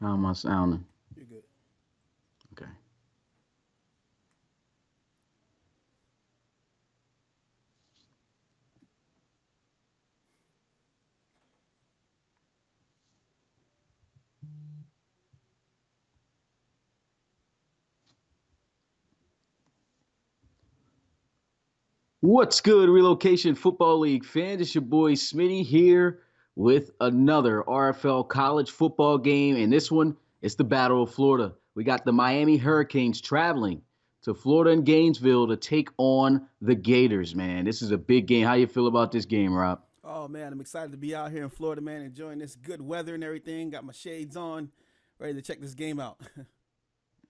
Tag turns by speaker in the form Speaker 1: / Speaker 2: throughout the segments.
Speaker 1: How am I sounding?
Speaker 2: You're good.
Speaker 1: Okay. What's good, Relocation Football League fans? It's your boy Smitty here with another RFL college football game. And this one, it's the Battle of Florida. We got the Miami Hurricanes traveling to Florida and Gainesville to take on the Gators, man. This is a big game. How you feel about this game, Rob?
Speaker 2: Oh man, I'm excited to be out here in Florida, man, enjoying this good weather and everything. Got my shades on, ready to check this game out.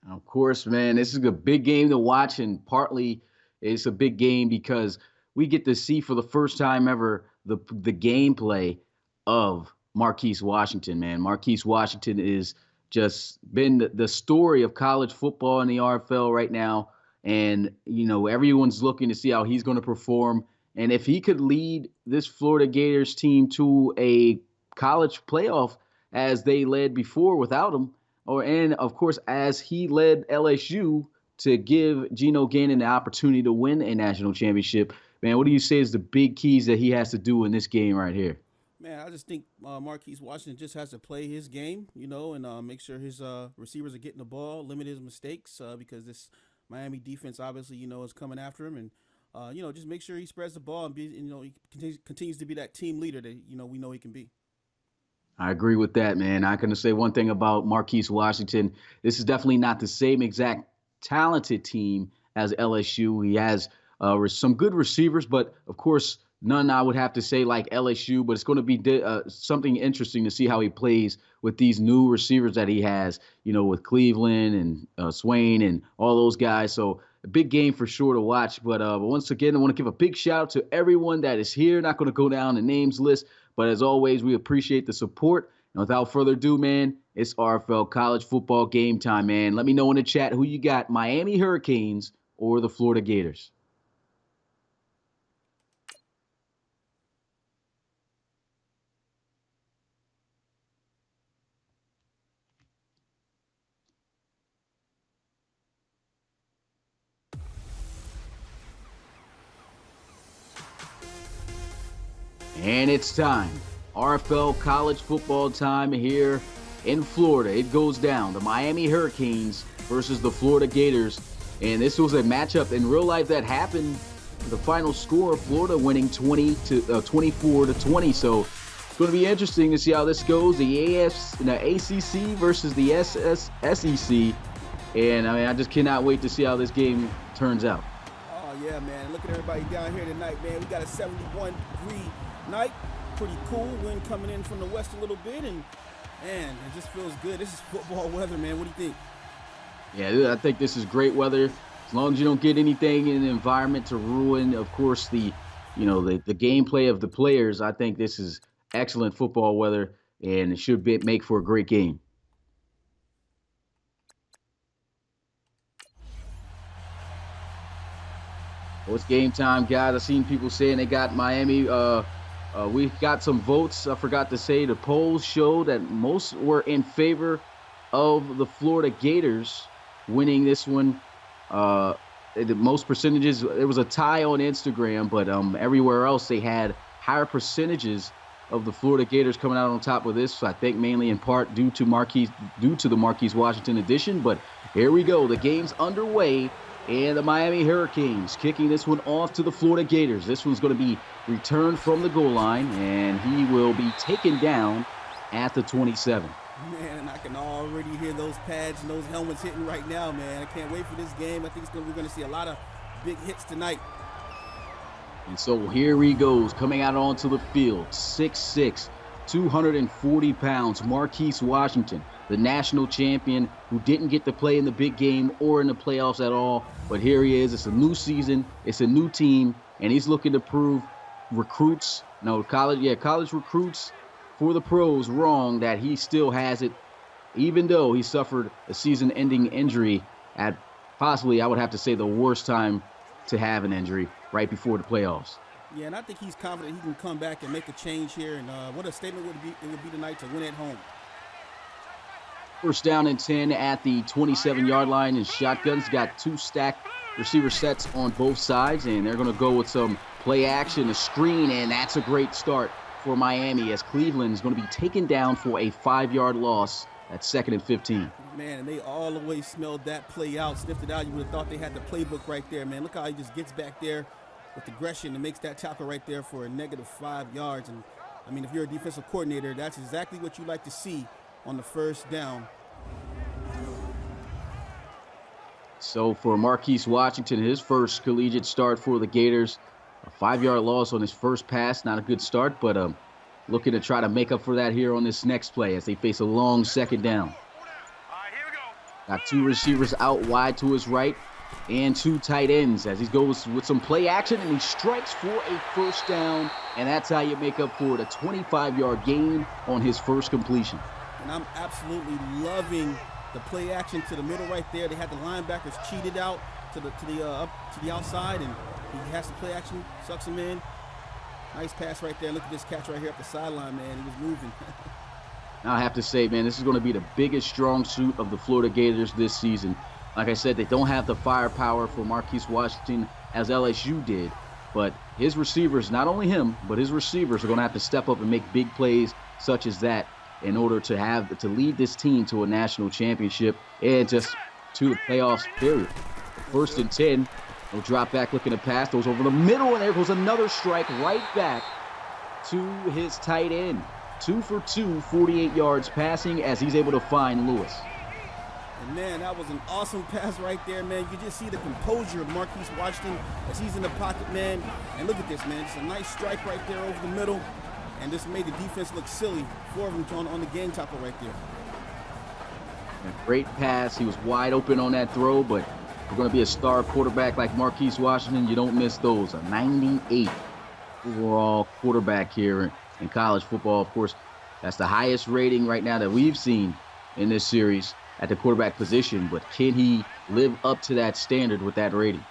Speaker 1: Of course, man, this is a big game to watch, and partly it's a big game because we get to see for the first time ever the gameplay of Marquise Washington, man. Marquise Washington is just been the story of college football in the RFL right now, and everyone's looking to see how he's going to perform, and if he could lead this Florida Gators team to a college playoff as they led before without him and of course, as he led LSU to give Geno Gannon the opportunity to win a national championship, man, what do you say is the big keys that he has to do in this game right here?
Speaker 2: Man, I just think Marquise Washington just has to play his game, and make sure his receivers are getting the ball, limit his mistakes, because this Miami defense obviously, is coming after him, and just make sure he spreads the ball and he continues to be that team leader that we know he can be.
Speaker 1: I agree with that, man. I can say one thing about Marquise Washington. This is definitely not the same exact talented team as LSU. He has some good receivers, but of course, none I would have to say like LSU. But it's going to be something interesting to see how he plays with these new receivers that he has, with Cleveland and Swain and all those guys. So a big game for sure to watch. But once again, I want to give a big shout out to everyone that is here. Not going to go down the names list, but as always, we appreciate the support. And without further ado, man, it's RFL college football game time, man. Let me know in the chat who you got, Miami Hurricanes or the Florida Gators. And it's time. RFL college football time here in Florida. It goes down. The Miami Hurricanes versus the Florida Gators. And this was a matchup in real life that happened. The final score, Florida winning 24 to 20. So it's going to be interesting to see how this goes. The ACC versus the SEC. And I just cannot wait to see how this game turns out.
Speaker 2: Oh yeah, man! Look at everybody down here tonight, man. We got a 71-degree night, pretty cool. Wind coming in from the west a little bit, and man, it just feels good. This is football weather, man. What do you think?
Speaker 1: Yeah, I think this is great weather. As long as you don't get anything in the environment to ruin, of course, the gameplay of the players. I think this is excellent football weather, and it should make for a great game. Well, it's game time, guys. I've seen people saying they got Miami. We got some votes. I forgot to say the polls show that most were in favor of the Florida Gators winning this one. The most percentages, it was a tie on Instagram, but everywhere else they had higher percentages of the Florida Gators coming out on top of this. So I think mainly in part due to the Marquise Washington edition. But here we go. The game's underway. And the Miami Hurricanes kicking this one off to the Florida Gators. This one's going to be returned from the goal line, and he will be taken down at the 27.
Speaker 2: Man, I can already hear those pads and those helmets hitting right now, man. I can't wait for this game. I think we're going to see a lot of big hits tonight.
Speaker 1: And so here he goes, coming out onto the field, 6'6", 240 pounds, Marquise Washington, the national champion who didn't get to play in the big game or in the playoffs at all. But here he is. It's a new season. It's a new team. And he's looking to prove college recruits for the pros wrong that he still has it, even though he suffered a season-ending injury at possibly, I would have to say, the worst time to have an injury right before the playoffs.
Speaker 2: Yeah, and I think he's confident he can come back and make a change here. And what a statement it would be tonight to win at home.
Speaker 1: First down and 10 at the 27-yard line, and shotguns got two stacked receiver sets on both sides, and they're going to go with some play action, a screen, and that's a great start for Miami as Cleveland is going to be taken down for a 5-yard loss at 2nd and 15.
Speaker 2: Man, and they all the way smelled that play out, sniffed it out. You would have thought they had the playbook right there, man. Look how he just gets back there with aggression and makes that tackle right there for a negative 5 yards. And, I mean, if you're a defensive coordinator, that's exactly what you like to see on the first down.
Speaker 1: So for Marquise Washington, his first collegiate start for the Gators, a 5-yard loss on his first pass. Not a good start, but looking to try to make up for that here on this next play as they face a long second down. Got two receivers out wide to his right and two tight ends as he goes with some play action, and he strikes for a first down, and that's how you make up for it, a 25-yard gain on his first completion.
Speaker 2: And I'm absolutely loving the play action to the middle right there. They had the linebackers cheated out to the outside, and he has the play action, sucks him in. Nice pass right there. Look at this catch right here up the sideline, man. He was moving.
Speaker 1: I have to say, man, this is going to be the biggest strong suit of the Florida Gators this season. Like I said, they don't have the firepower for Marquise Washington as LSU did, but his receivers, not only him, but his receivers are going to have to step up and make big plays such as that in order to lead this team to a national championship and just to the playoffs, period. 1st and 10. He'll drop back looking to pass. Goes over the middle, and there goes another strike right back to his tight end. 2 for 2, 48 yards passing as he's able to find Lewis.
Speaker 2: And, man, that was an awesome pass right there, man. You can just see the composure of Marquise Washington as he's in the pocket, man. And look at this, man. Just a nice strike right there over the middle. And just made the defense look silly. 4 of them on the game tackle right there.
Speaker 1: A great pass. He was wide open on that throw, but we're going to be a star quarterback like Marquise Washington. You don't miss those. A 98 overall quarterback here in college football. Of course, that's the highest rating right now that we've seen in this series at the quarterback position. But can he live up to that standard with that rating?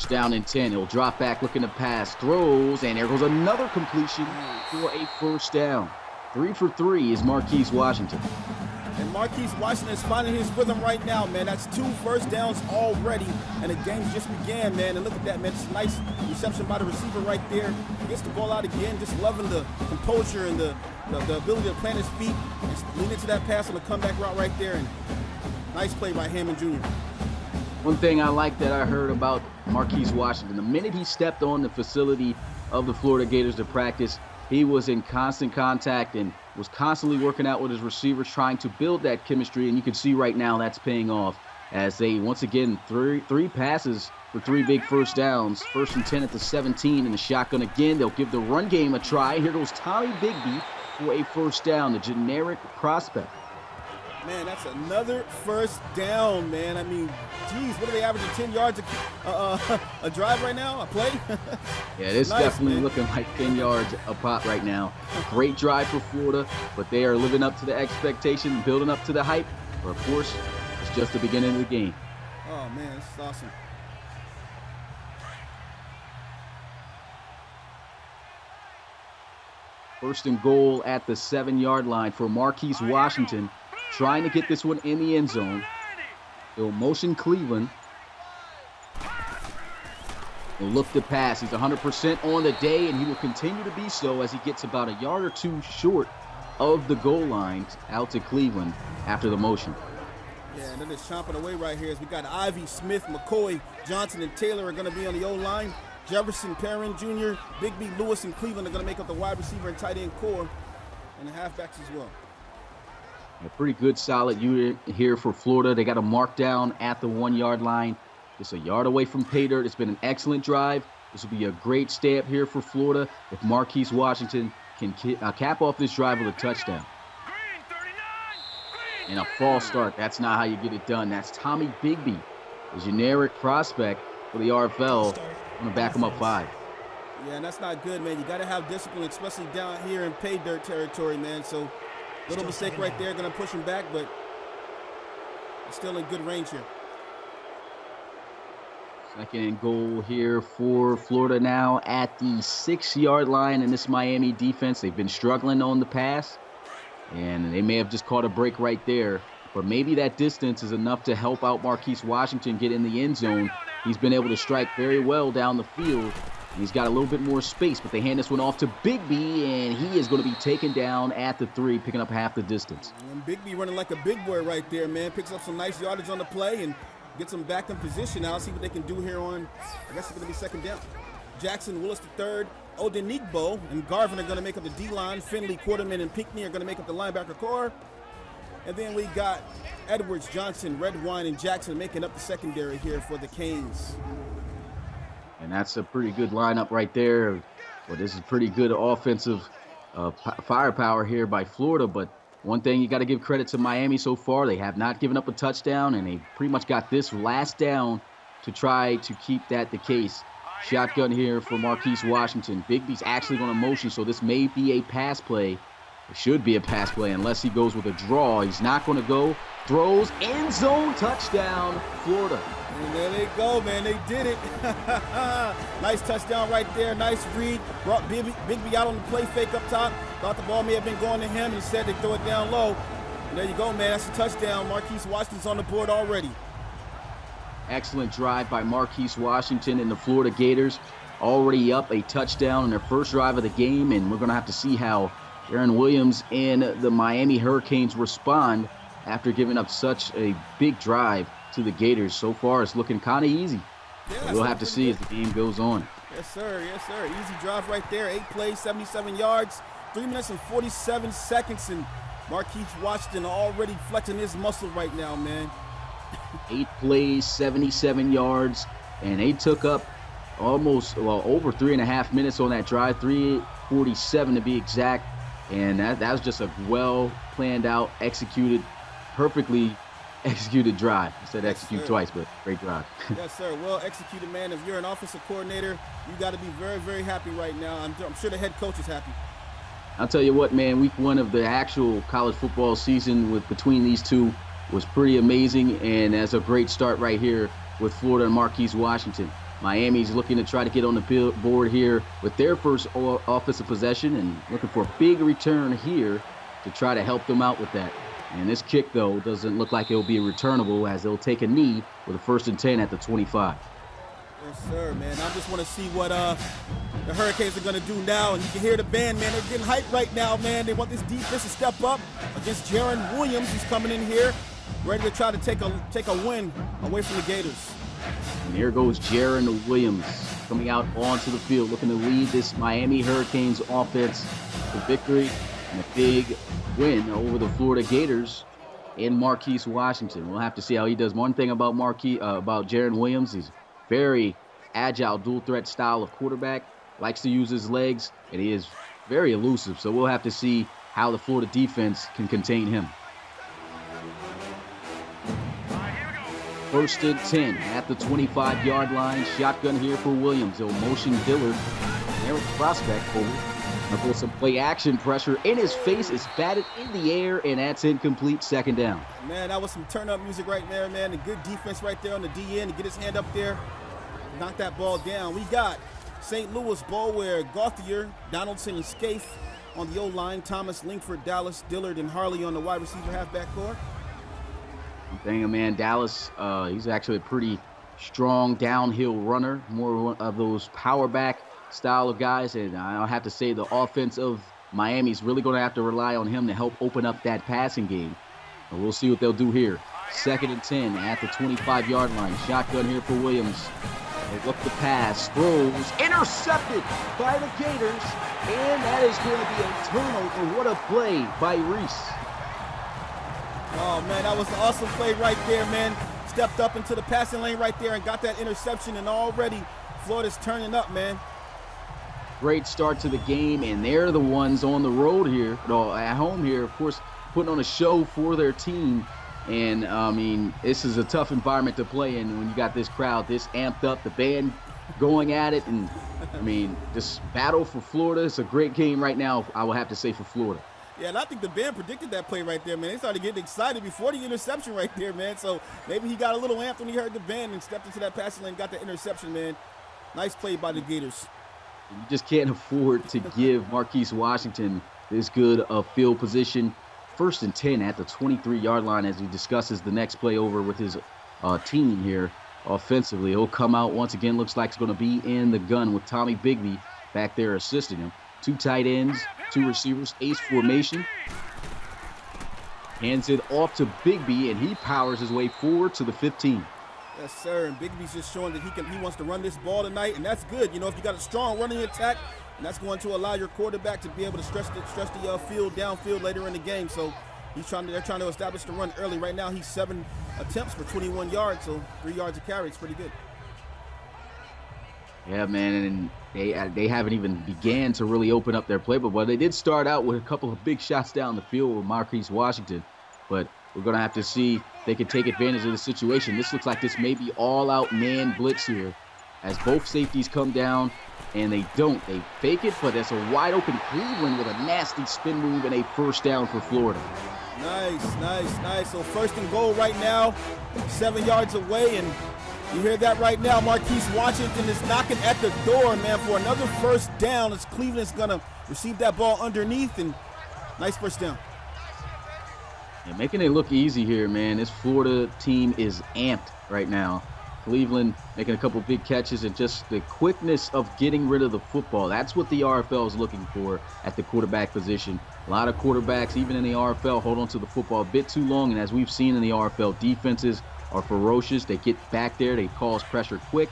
Speaker 1: Down in 10. He'll drop back looking to pass. Throws, and there goes another completion for a first down. 3 for 3 is Marquise Washington.
Speaker 2: And Marquise Washington is finding his rhythm right now, man. That's 2 first downs already, and the game just began, man. And look at that, man. It's a nice reception by the receiver right there. He gets the ball out again, just loving the composure and the ability to plant his feet and lean into that pass on the comeback route right there. And nice play by Hammond Jr.
Speaker 1: One thing I like that I heard about Marquise Washington, the minute he stepped on the facility of the Florida Gators to practice, he was in constant contact and was constantly working out with his receivers, trying to build that chemistry. And you can see right now that's paying off as they, once again, three passes for 3 big first downs. 1st and 10 at the 17 in the shotgun again. They'll give the run game a try. Here goes Tommy Bigby for a first down, the generic prospect.
Speaker 2: Man, that's another first down, man. I mean, geez, what are they averaging, 10 yards a drive right now, a play?
Speaker 1: Yeah, this
Speaker 2: nice,
Speaker 1: definitely
Speaker 2: man.
Speaker 1: looking like 10 yards a pop right now. Great drive for Florida, but they are living up to the expectation, building up to the hype. But, of course, it's just the beginning of the game.
Speaker 2: Oh, man, this is awesome.
Speaker 1: First and goal at the 7-yard line for Marquise Washington. Trying to get this one in the end zone. He'll motion Cleveland. He'll look to pass. He's 100% on the day, and he will continue to be so as he gets about a yard or two short of the goal line out to Cleveland after the motion.
Speaker 2: Yeah, and they're just chomping away right here as we got Ivy, Smith, McCoy, Johnson, and Taylor are going to be on the O-line. Jefferson, Perrin Jr., Bigby, Lewis, and Cleveland are going to make up the wide receiver and tight end core, and the halfbacks as well.
Speaker 1: A pretty good, solid unit here for Florida. They got a mark down at the 1-yard line. Just a yard away from pay dirt. It's been an excellent drive. This will be a great stay-up here for Florida if Marquise Washington can cap off this drive with a touchdown. And a false start. That's not how you get it done. That's Tommy Bigby, the generic prospect for the RFL. I'm going to back him up 5.
Speaker 2: Yeah, and that's not good, man. You got to have discipline, especially down here in pay dirt territory, man. So, little mistake right there, going to push him back, but it's still in good range here.
Speaker 1: Second and goal here for Florida now at the 6-yard line in this Miami defense. They've been struggling on the pass. And they may have just caught a break right there. But maybe that distance is enough to help out Marquise Washington get in the end zone. He's been able to strike very well down the field. And he's got a little bit more space, but they hand this one off to Bigby, and he is going to be taken down at the 3, picking up half the distance.
Speaker 2: And Bigby running like a big boy right there, man. Picks up some nice yardage on the play and gets them back in position. Now let's see what they can do here on, I guess it's going to be second down. Jackson Willis III, Odenigbo, and Garvin are going to make up the D-line. Finley, Quarterman, and Pinckney are going to make up the linebacker core. And then we got Edwards, Johnson, Redwine, and Jackson making up the secondary here for the Canes.
Speaker 1: And that's a pretty good lineup right there. Well, this is pretty good offensive firepower here by Florida. But one thing you got to give credit to Miami so far, they have not given up a touchdown, and they pretty much got this last down to try to keep that the case. Shotgun here for Marquise Washington. Bigby's actually going to motion, so this may be a pass play. It should be a pass play unless he goes with a draw. He's not going to go. Throws, end zone, touchdown, Florida.
Speaker 2: And there they go, man. They did it. Nice touchdown right there. Nice read. Brought Bigby out on the play fake up top. Thought the ball may have been going to him. Instead, they throw it down low. And there you go, man. That's a touchdown. Marquise Washington's on the board already.
Speaker 1: Excellent drive by Marquise Washington and the Florida Gators. Already up a touchdown in their first drive of the game, and we're going to have to see how Aaron Williams and the Miami Hurricanes respond after giving up such a big drive to the Gators. So far, it's looking kind of easy. Yeah, we'll have to see as the game goes on.
Speaker 2: Yes, sir. Yes, sir. Easy drive right there. 8 plays, 77 yards, 3 minutes and 47 seconds, and Marquise Washington already flexing his muscle right now, man.
Speaker 1: 8 plays, 77 yards, and they took up almost, over 3.5 minutes on that drive, 3:47 to be exact. And that was just a well planned out, perfectly executed drive. I said execute twice, but great drive.
Speaker 2: Yes, sir. Well executed, man. If you're an offensive coordinator, you got to be very, very happy right now. I'm sure the head coach is happy.
Speaker 1: I'll tell you what, man, week 1 of the actual college football season between these two was pretty amazing, and that's a great start right here with Florida and Marquise Washington. Miami's looking to try to get on the board here with their first offensive possession and looking for a big return here to try to help them out with that. And this kick, though, doesn't look like it'll be returnable as they'll take a knee with a 1st and 10 at the 25.
Speaker 2: Yes, sir, man. I just want to see what the Hurricanes are going to do now. And you can hear the band, man. They're getting hyped right now, man. They want this defense to step up against Jaron Williams. He's coming in here ready to try to take a win away from the Gators.
Speaker 1: And here goes Jaron Williams coming out onto the field, looking to lead this Miami Hurricanes offense to victory and a big win over the Florida Gators in Marquise Washington. We'll have to see how he does. One thing about Jaron Williams, he's very agile, dual threat style of quarterback, likes to use his legs, and he is very elusive. So we'll have to see how the Florida defense can contain him. 1st and 10 at the 25-yard line. Shotgun here for Williams. He'll motion Dillard. There's a prospect forward. Now for some play action pressure in his face. It's batted in the air, and that's incomplete. 2nd down.
Speaker 2: Man, that was some turn-up music right there, man. A good defense right there on the DN to get his hand up there. Knock that ball down. We got St. Louis, Boulware, Gauthier, Donaldson, and Scaife on the O-line. Thomas, Lingford, Dallas, Dillard, and Harley on the wide receiver halfback core.
Speaker 1: Thing, man, Dallas, he's actually a pretty strong downhill runner, more of those power back style of guys. And I'll have to say the offense of Miami is really going to have to rely on him to help open up that passing game. And we'll see what they'll do here. 2nd and 10 at the 25-yard line. Shotgun here for Williams. They look to pass, throws, intercepted by the Gators. And that is going to be a turnover. What a play by Reese.
Speaker 2: Oh, man, that was an awesome play right there, man. Stepped up into the passing lane right there and got that interception, and already Florida's turning up, man.
Speaker 1: Great start to the game, and they're the ones on the road here, at home here, of course, putting on a show for their team. And, I mean, this is a tough environment to play in when you got this crowd this amped up, the band going at it. And, I mean, this battle for Florida, it's a great game right now, I will have to say, for Florida.
Speaker 2: Yeah, and I think the band predicted that play right there, man. They started getting excited before the interception right there, man. So maybe he got a little amped when he heard the band and stepped into that passing lane, got the interception, man. Nice play by the Gators.
Speaker 1: You just can't afford to give Marquise Washington this good of field position. first and 10 at the 23-yard line as he discusses the next play over with his team here offensively. He'll come out once again. Looks like it's going to be in the gun with Tommy Bigby back there assisting him. 2 tight ends, 2 receivers, ace formation. Hands it off to Bigby, and he powers his way forward to the 15.
Speaker 2: Yes, sir. And Bigby's just showing that he wants to run this ball tonight, and that's good. You know, if you got a strong running attack, and that's going to allow your quarterback to be able to stretch the field downfield later in the game. So they're trying to establish the run early. Right now, he's 7 attempts for 21 yards, so 3 yards a carry. It's pretty good.
Speaker 1: Yeah, man, and they haven't even began to really open up their playbook. Well, they did start out with a couple of big shots down the field with Marquise Washington, but we're going to have to see if they can take advantage of the situation. This looks like this may be all-out man blitz here as both safeties come down, and they don't. They fake it, but it's a wide-open Cleveland with a nasty spin move and a first down for Florida.
Speaker 2: Nice. So first and goal right now, 7 yards away, and you hear that right now. Marquise Washington is knocking at the door, man, for another first down as Cleveland's going to receive that ball underneath, and nice first down.
Speaker 1: Yeah, making it look easy here, man. This Florida team is amped right now. Cleveland making a couple big catches and just the quickness of getting rid of the football. That's what the RFL is looking for at the quarterback position. A lot of quarterbacks, even in the RFL, hold on to the football a bit too long. And as we've seen in the RFL, defenses are ferocious. They get back there. They cause pressure quick.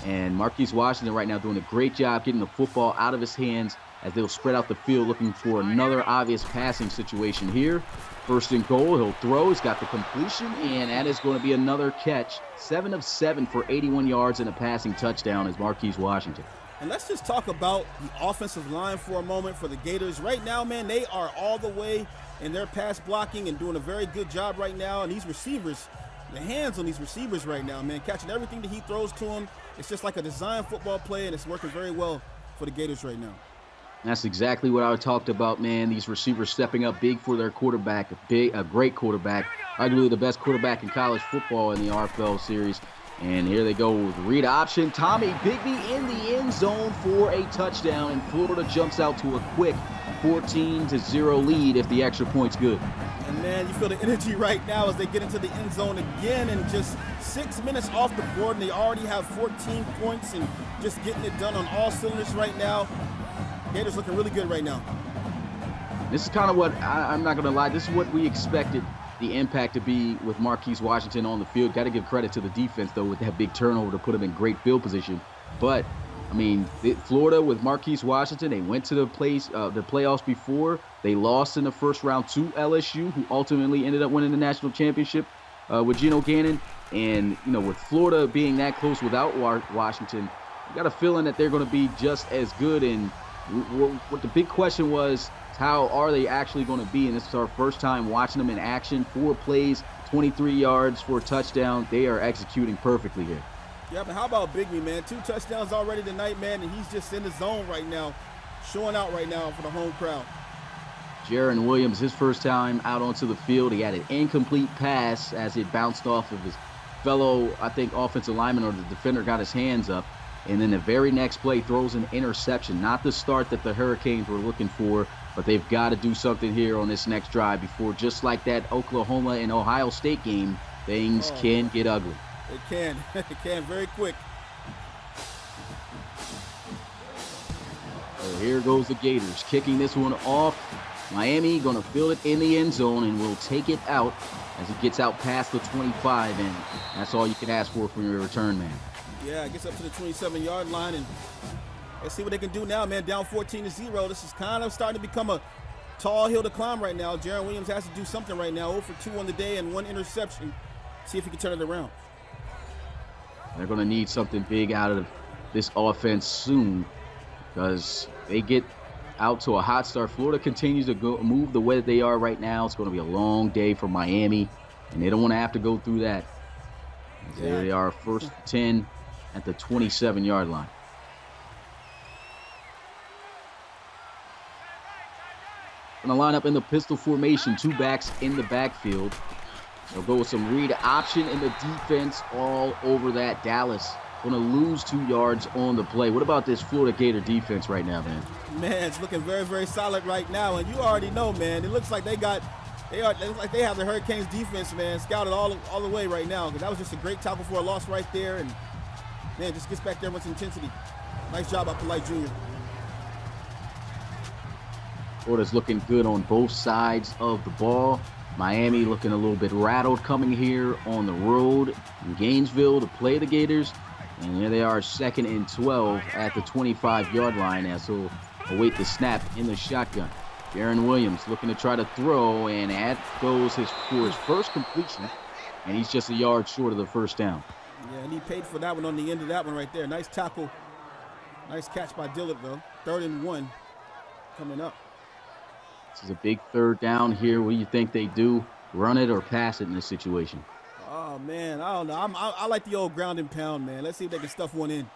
Speaker 1: And Marquise Washington right now doing a great job getting the football out of his hands as they'll spread out the field looking for another obvious passing situation here. First and goal, he'll throw. He's got the completion, and that is going to be another catch. 7 of 7 for 81 yards and a passing touchdown is Marquise Washington.
Speaker 2: And let's just talk about the offensive line for a moment for the Gators. Right now, man, they are all the way in their pass blocking and doing a very good job right now. And these receivers, the hands on these receivers right now, man, catching everything that he throws to them. It's just like a design football play, and it's working very well for the Gators right now.
Speaker 1: That's exactly what I talked about, man. These receivers stepping up big for their quarterback, a great quarterback, arguably the best quarterback in college football in the RFL series. And here they go with read option. Tommy Bigby in the end zone for a touchdown, and Florida jumps out to a quick 14-0 lead if the extra point's good.
Speaker 2: And, man, you feel the energy right now as they get into the end zone again, and just 6 minutes off the board, and they already have 14 points and just getting it done on all cylinders right now. Gators looking really good right now.
Speaker 1: This is kind of what, I'm not going to lie, this is what we expected the impact to be with Marquise Washington on the field. Got to give credit to the defense, though, with that big turnover to put him in great field position. But, I mean, Florida with Marquise Washington, they went to the playoffs before. They lost in the first round to LSU, who ultimately ended up winning the national championship with Geno Gannon. And, you know, with Florida being that close without Washington, you got a feeling that they're going to be just as good. And what the big question was, how are they actually going to be? And this is our first time watching them in action. 4 plays, 23 yards for a touchdown. They are executing perfectly here.
Speaker 2: Yeah, but how about Bigby, man? 2 touchdowns already tonight, man, and he's just in the zone right now, showing out right now for the home crowd.
Speaker 1: Jaron Williams, his first time out onto the field. He had an incomplete pass as it bounced off of his fellow, I think, offensive lineman, or the defender got his hands up. And then the very next play throws an interception. Not the start that the Hurricanes were looking for, but they've got to do something here on this next drive before, just like that Oklahoma and Ohio State game, things can get ugly.
Speaker 2: It can. It can very quick.
Speaker 1: So here goes the Gators, kicking this one off. Miami going to field it in the end zone and will take it out as it gets out past the 25, and that's all you can ask for from your return man.
Speaker 2: Yeah, it gets up to the 27-yard line, and let's see what they can do now, man. Down 14-0. This is kind of starting to become a tall hill to climb right now. Jaron Williams has to do something right now. 0 for 2 on the day and 1 interception. See if he can turn it around.
Speaker 1: They're going to need something big out of this offense soon because they get out to a hot start. Florida continues to move the way that they are right now. It's going to be a long day for Miami, and they don't want to have to go through that. There they are, first 10 at the 27-yard line. Going to line up in the pistol formation, 2 backs in the backfield. They'll go with some read option in the defense all over that. Dallas going to lose 2 yards on the play. What about this Florida Gator defense right now, man?
Speaker 2: Man, it's looking very, very solid right now. And you already know, man, it looks like they got They look like they have the Hurricanes defense, man, scouted all the way right now. Because that was just a great tackle for a loss right there, and man, just gets back there with intensity. Nice job by Polite Jr.
Speaker 1: Florida's looking good on both sides of the ball. Miami looking a little bit rattled coming here on the road in Gainesville to play the Gators. And here they are, 2nd and 12 at the 25-yard line as he'll await the snap in the shotgun. Aaron Williams looking to try to throw, and that goes for his first completion, and he's just a yard short of the first down.
Speaker 2: Yeah, and he paid for that one on the end of that one right there. Nice tackle. Nice catch by Dillard, though. 3rd and 1 coming up.
Speaker 1: This is a big 3rd down here. What do you think they do? Run it or pass it in this situation?
Speaker 2: Oh, man, I don't know. I like the old ground and pound, man. Let's see if they can stuff one in.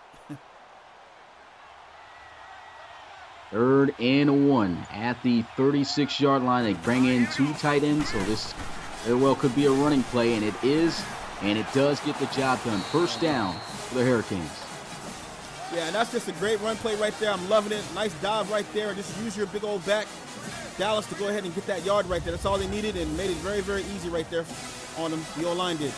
Speaker 1: 3rd and 1 at the 36-yard line. They bring in 2 tight ends, so this very well could be a running play, and it is, and it does get the job done. First down for the Hurricanes.
Speaker 2: Yeah, and that's just a great run play right there. I'm loving it. Nice dive right there, and just use your big old back, Dallas, to go ahead and get that yard right there. That's all they needed, and made it very, very easy right there on them. The O-line did.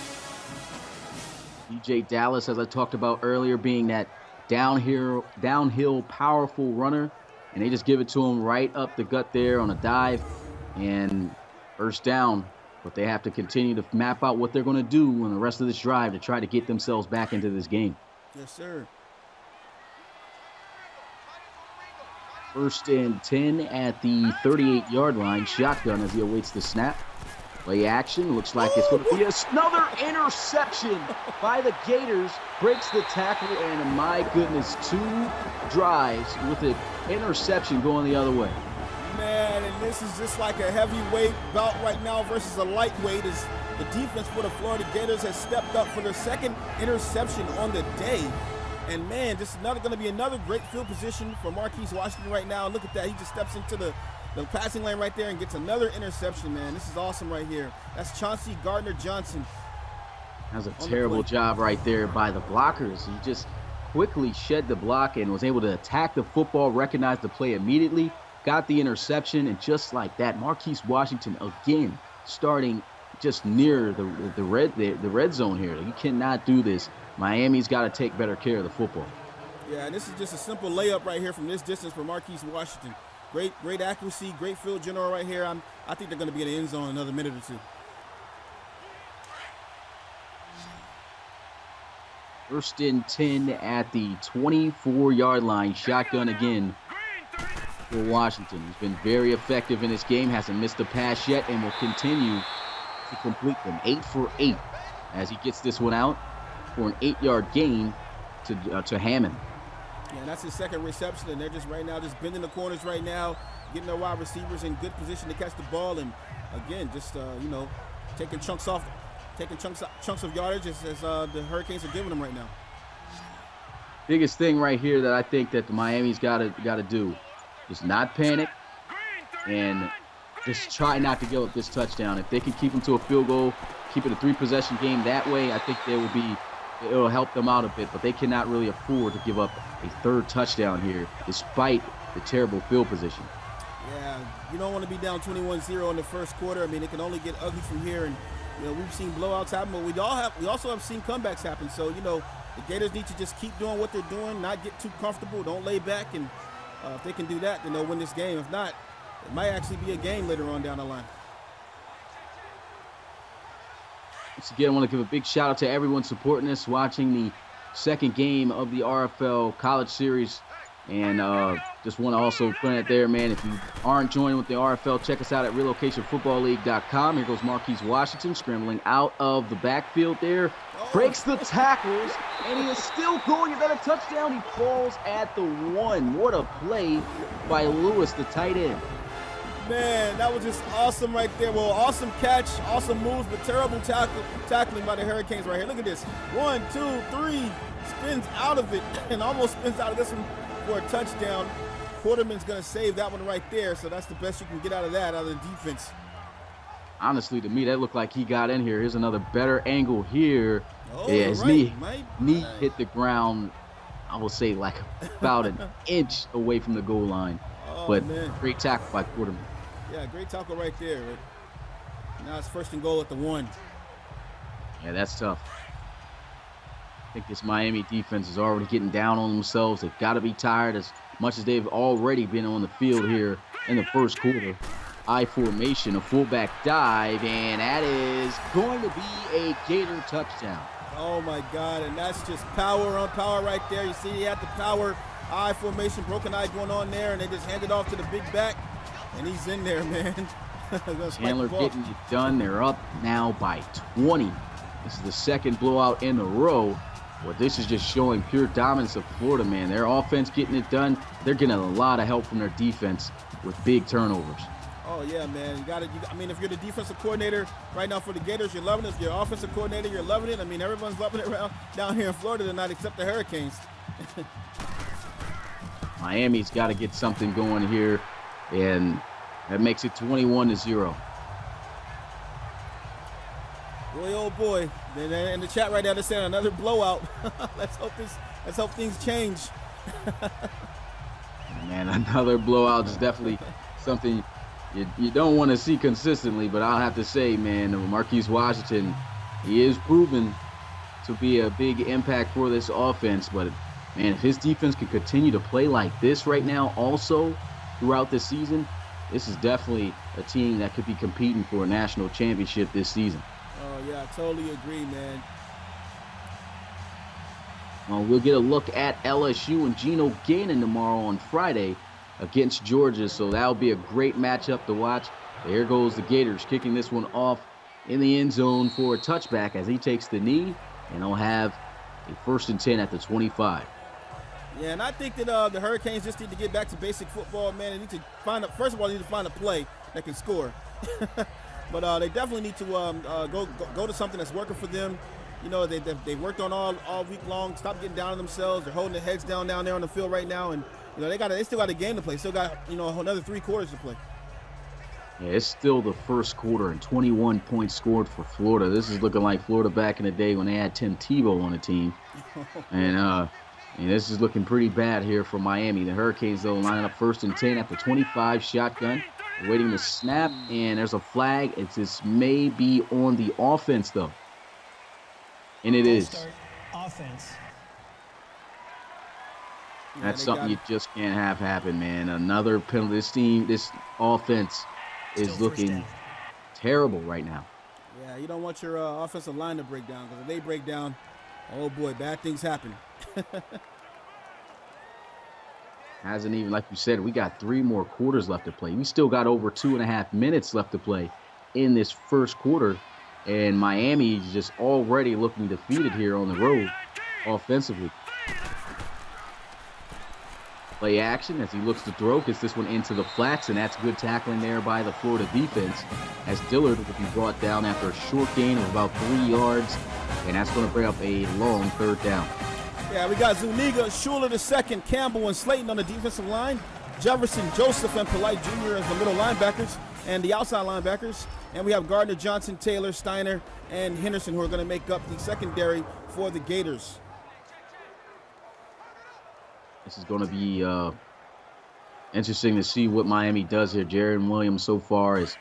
Speaker 1: DJ Dallas, as I talked about earlier, being that downhill powerful runner. And they just give it to him right up the gut there on a dive, and first down. But they have to continue to map out what they're going to do on the rest of this drive to try to get themselves back into this game.
Speaker 2: Yes, sir.
Speaker 1: 1st and 10 at the 38-yard line. Shotgun as he awaits the snap. Play action. Looks like it's going to be another interception by the Gators. Breaks the tackle, and my goodness, 2 drives with an interception going the other way.
Speaker 2: Man, and this is just like a heavyweight bout right now versus a lightweight, as the defense for the Florida Gators has stepped up for their 2nd interception on the day. And man, this is going to be another great field position for Marquise Washington right now. Look at that. He just steps into the passing lane right there and gets another interception, man. This is awesome right here. That's Chauncey Gardner-Johnson.
Speaker 1: That was a terrible job right there by the blockers. He just quickly shed the block and was able to attack the football, recognize the play immediately, got the interception, and just like that, Marquise Washington again starting just near the red zone here. You cannot do this. Miami's got to take better care of the football.
Speaker 2: Yeah, and this is just a simple layup right here from this distance for Marquise Washington. Great accuracy, great field general right here. I think they're going to be in the end zone in another minute or two.
Speaker 1: 1st and 10 at the 24-yard line. Shotgun again for Washington. He's been very effective in this game, hasn't missed a pass yet, and will continue to complete them. 8 for 8 as he gets this one out for an 8-yard gain to Hammond.
Speaker 2: Yeah, and that's his 2nd reception, and they're just right now just bending the corners right now, getting their wide receivers in good position to catch the ball, and again, just taking chunks of yardage as the Hurricanes are giving them right now.
Speaker 1: Biggest thing right here that I think that the Miami's got to do is not panic and just try not to give up this touchdown. If they can keep them to a field goal, keep it a 3-possession game that way, I think it'll help them out a bit, but they cannot really afford to give up a 3rd touchdown here despite the terrible field position.
Speaker 2: Yeah, you don't want to be down 21-0 in the first quarter. I mean, it can only get ugly from here, and we've seen blowouts happen, but we also have seen comebacks happen. So, the Gators need to just keep doing what they're doing, not get too comfortable, don't lay back, and if they can do that, then they'll win this game. If not, it might actually be a game later on down the line.
Speaker 1: Once again, I want to give a big shout out to everyone supporting us, watching the 2nd game of the RFL College Series. And just want to also put it there, man, if you aren't joining with the RFL, check us out at relocationfootballleague.com. Here goes Marquise Washington scrambling out of the backfield there. Breaks the tackles, and he is still going. Is that a touchdown? He falls at the 1. What a play by Lewis, the tight end.
Speaker 2: Man, that was just awesome right there. Well, awesome catch, awesome moves, but terrible tackling by the Hurricanes right here. Look at this. 1, 2, 3. Spins out of it and almost spins out of this one for a touchdown. Quarterman's going to save that one right there, so that's the best you can get out of the defense.
Speaker 1: Honestly, to me, that looked like he got in here. Here's another better angle here.
Speaker 2: Oh,
Speaker 1: yeah, his
Speaker 2: knee
Speaker 1: hit the ground, I will say, like about an inch away from the goal line.
Speaker 2: Oh,
Speaker 1: but
Speaker 2: man.
Speaker 1: Great tackle by Quarterman.
Speaker 2: Yeah, great tackle right there. Right? Now it's 1st and goal at the 1.
Speaker 1: Yeah, that's tough. I think this Miami defense is already getting down on themselves. They've got to be tired as much as they've already been on the field here in the first quarter. I formation, a fullback dive, and that is going to be a Gator touchdown.
Speaker 2: Oh my God, and that's just power on power right there. You see he had the power, I formation, broken eye going on there, and they just hand it off to the big back, and he's in there, man.
Speaker 1: Chandler getting it done. They're up now by 20. This is the second blowout in a row. Well, this is just showing pure dominance of Florida, man. Their offense getting it done. They're getting a lot of help from their defense with big turnovers.
Speaker 2: Oh, yeah, man. You got it. I mean, if you're the defensive coordinator right now for the Gators, you're loving it. If you're offensive coordinator, you're loving it. I mean, everyone's loving it around down here in Florida tonight except the Hurricanes.
Speaker 1: Miami's got to get something going here, and that makes it 21-0.
Speaker 2: Boy, oh boy! In the chat right now, they're saying another blowout. Let's hope things change.
Speaker 1: Man, another blowout is definitely something you don't want to see consistently. But I'll have to say, man, Marquise Washington, he is proven to be a big impact for this offense. But man, if his defense can continue to play like this right now, also throughout the season, this is definitely a team that could be competing for a national championship this season.
Speaker 2: Oh, yeah, I totally agree, man.
Speaker 1: We'll get a look at LSU and Geno Gannon tomorrow on Friday against Georgia, so that'll be a great matchup to watch. There goes the Gators kicking this one off in the end zone for a touchback as he takes the knee, and they'll have a 1st and 10 at the 25.
Speaker 2: Yeah, and I think that the Hurricanes just need to get back to basic football, man. They need to first of all, they need to find a play that can score. But they definitely need to go to something that's working for them. You know, they worked on all week long. Stop getting down on themselves. They're holding their heads down there on the field right now, and you know they still got a game to play. Still got another 3 quarters to play.
Speaker 1: Yeah, it's still the first quarter and 21 points scored for Florida. This is looking like Florida back in the day when they had Tim Tebow on the team, and this is looking pretty bad here for Miami. The Hurricanes though lining up 1st and 10 at the 25 shotgun. Waiting to snap, and there's a flag. This may be on the offense, though. And it is.
Speaker 3: Offense.
Speaker 1: That's something you just can't have happen, man. Another penalty. This offense is looking terrible right now.
Speaker 2: Yeah, you don't want your offensive line to break down, because if they break down, oh boy, bad things happen.
Speaker 1: Hasn't even, like you said, we got 3 more quarters left to play. We still got over 2.5 minutes left to play in this first quarter. And Miami is just already looking defeated here on the road offensively. Play action as he looks to throw, gets this one into the flats, and that's good tackling there by the Florida defense as Dillard will be brought down after a short gain of about 3 yards. And that's going to bring up a long 3rd down.
Speaker 2: Yeah, we got Zuniga, Schuler II, Campbell, and Slayton on the defensive line. Jefferson, Joseph, and Polite Jr. as the middle linebackers and the outside linebackers. And we have Gardner, Johnson, Taylor, Steiner, and Henderson who are going to make up the secondary for the Gators.
Speaker 1: This is going to be interesting to see what Miami does here. Jaron Williams so far is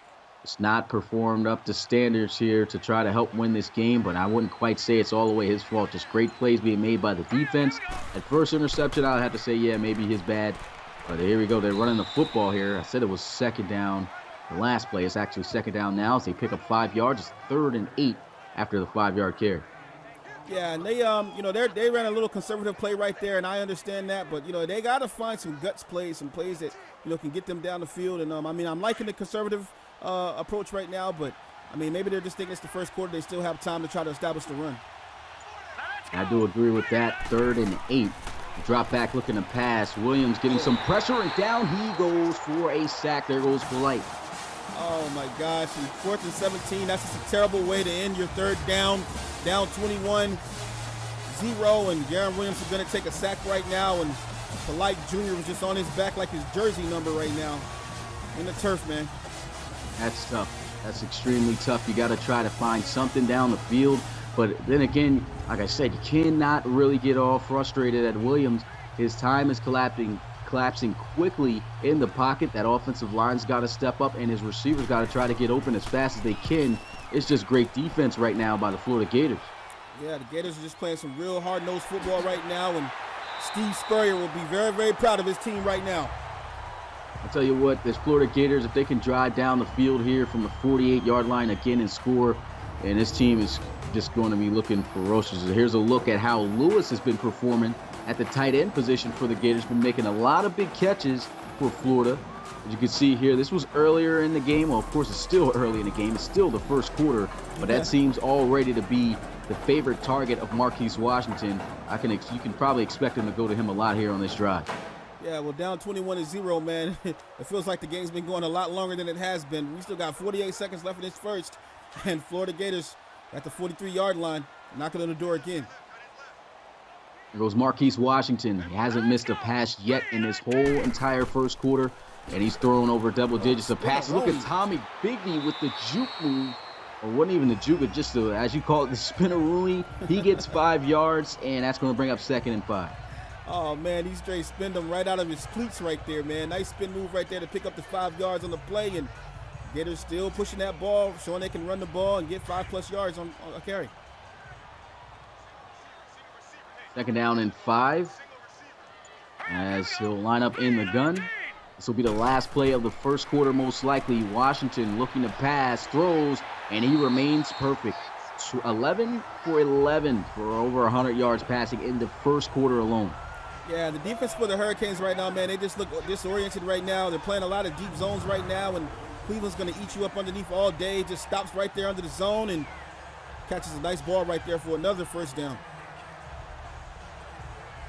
Speaker 1: not performed up to standards here to try to help win this game, but I wouldn't quite say it's all the way his fault. Just great plays being made by the defense. At first interception, I'll have to say, yeah, maybe his bad. But here we go. They're running the football here. I said it was 2nd down. The last play is actually 2nd down now as they pick up 5 yards. It's 3rd and 8 after the 5-yard carry.
Speaker 2: Yeah, and they ran a little conservative play right there, and I understand that, but they got to find some guts plays, some plays that can get them down the field. And I'm liking the conservative approach right now, but maybe they're just thinking it's the first quarter. They still have time to try to establish the run.
Speaker 1: I do agree with that. 3rd and 8. Drop back looking to pass. Williams getting some pressure, and down he goes for a sack. There goes Polite.
Speaker 2: Oh my gosh, 4th and 17. That's just a terrible way to end your 3rd down. Down 21-0, and Jaron Williams is going to take a sack right now, and Polite Jr. was just on his back like his jersey number right now in the turf, man.
Speaker 1: That's tough. That's extremely tough. You got to try to find something down the field. But then again, like I said, you cannot really get all frustrated at Williams. His time is collapsing collapsing quickly in the pocket. That offensive line's got to step up, and his receivers got to try to get open as fast as they can. It's just great defense right now by the Florida Gators.
Speaker 2: Yeah, the Gators are just playing some real hard-nosed football right now, and Steve Spurrier will be very, very proud of his team right now.
Speaker 1: I'll tell you what, this Florida Gators, if they can drive down the field here from the 48-yard line again and score, and this team is just going to be looking ferocious. Here's a look at how Lewis has been performing at the tight end position for the Gators. Been making a lot of big catches for Florida. As you can see here, this was earlier in the game. Well, of course, it's still early in the game. It's still the first quarter, but that seems already to be the favorite target of Marquise Washington. You can probably expect him to go to him a lot here on this drive.
Speaker 2: Yeah, well, down 21-0, man. It feels like the game's been going a lot longer than it has been. We still got 48 seconds left in this first, and Florida Gators at the 43-yard line, knocking on the door again.
Speaker 1: There goes Marquise Washington. He hasn't missed a pass yet in this whole entire first quarter, and he's throwing over double digits of passes. Look at Tommy Bigney with the juke move. Or wasn't even the juke, but just the, as you call it, the spin-a-rooney. He gets 5 yards, and that's going to bring up 2nd and 5.
Speaker 2: Oh, man, he straight spinned them right out of his cleats right there, man. Nice spin move right there to pick up the 5 yards on the play, and Gators still pushing that ball, showing they can run the ball and get 5+ yards on a carry.
Speaker 1: 2nd down and 5. As he'll line up in the gun. This will be the last play of the first quarter, most likely. Washington looking to pass, throws, and he remains perfect. 11 for 11 for over 100 yards passing in the first quarter alone.
Speaker 2: Yeah, the defense for the Hurricanes right now, man, they just look disoriented right now. They're playing a lot of deep zones right now, and Cleveland's going to eat you up underneath all day. Just stops right there under the zone and catches a nice ball right there for another first down.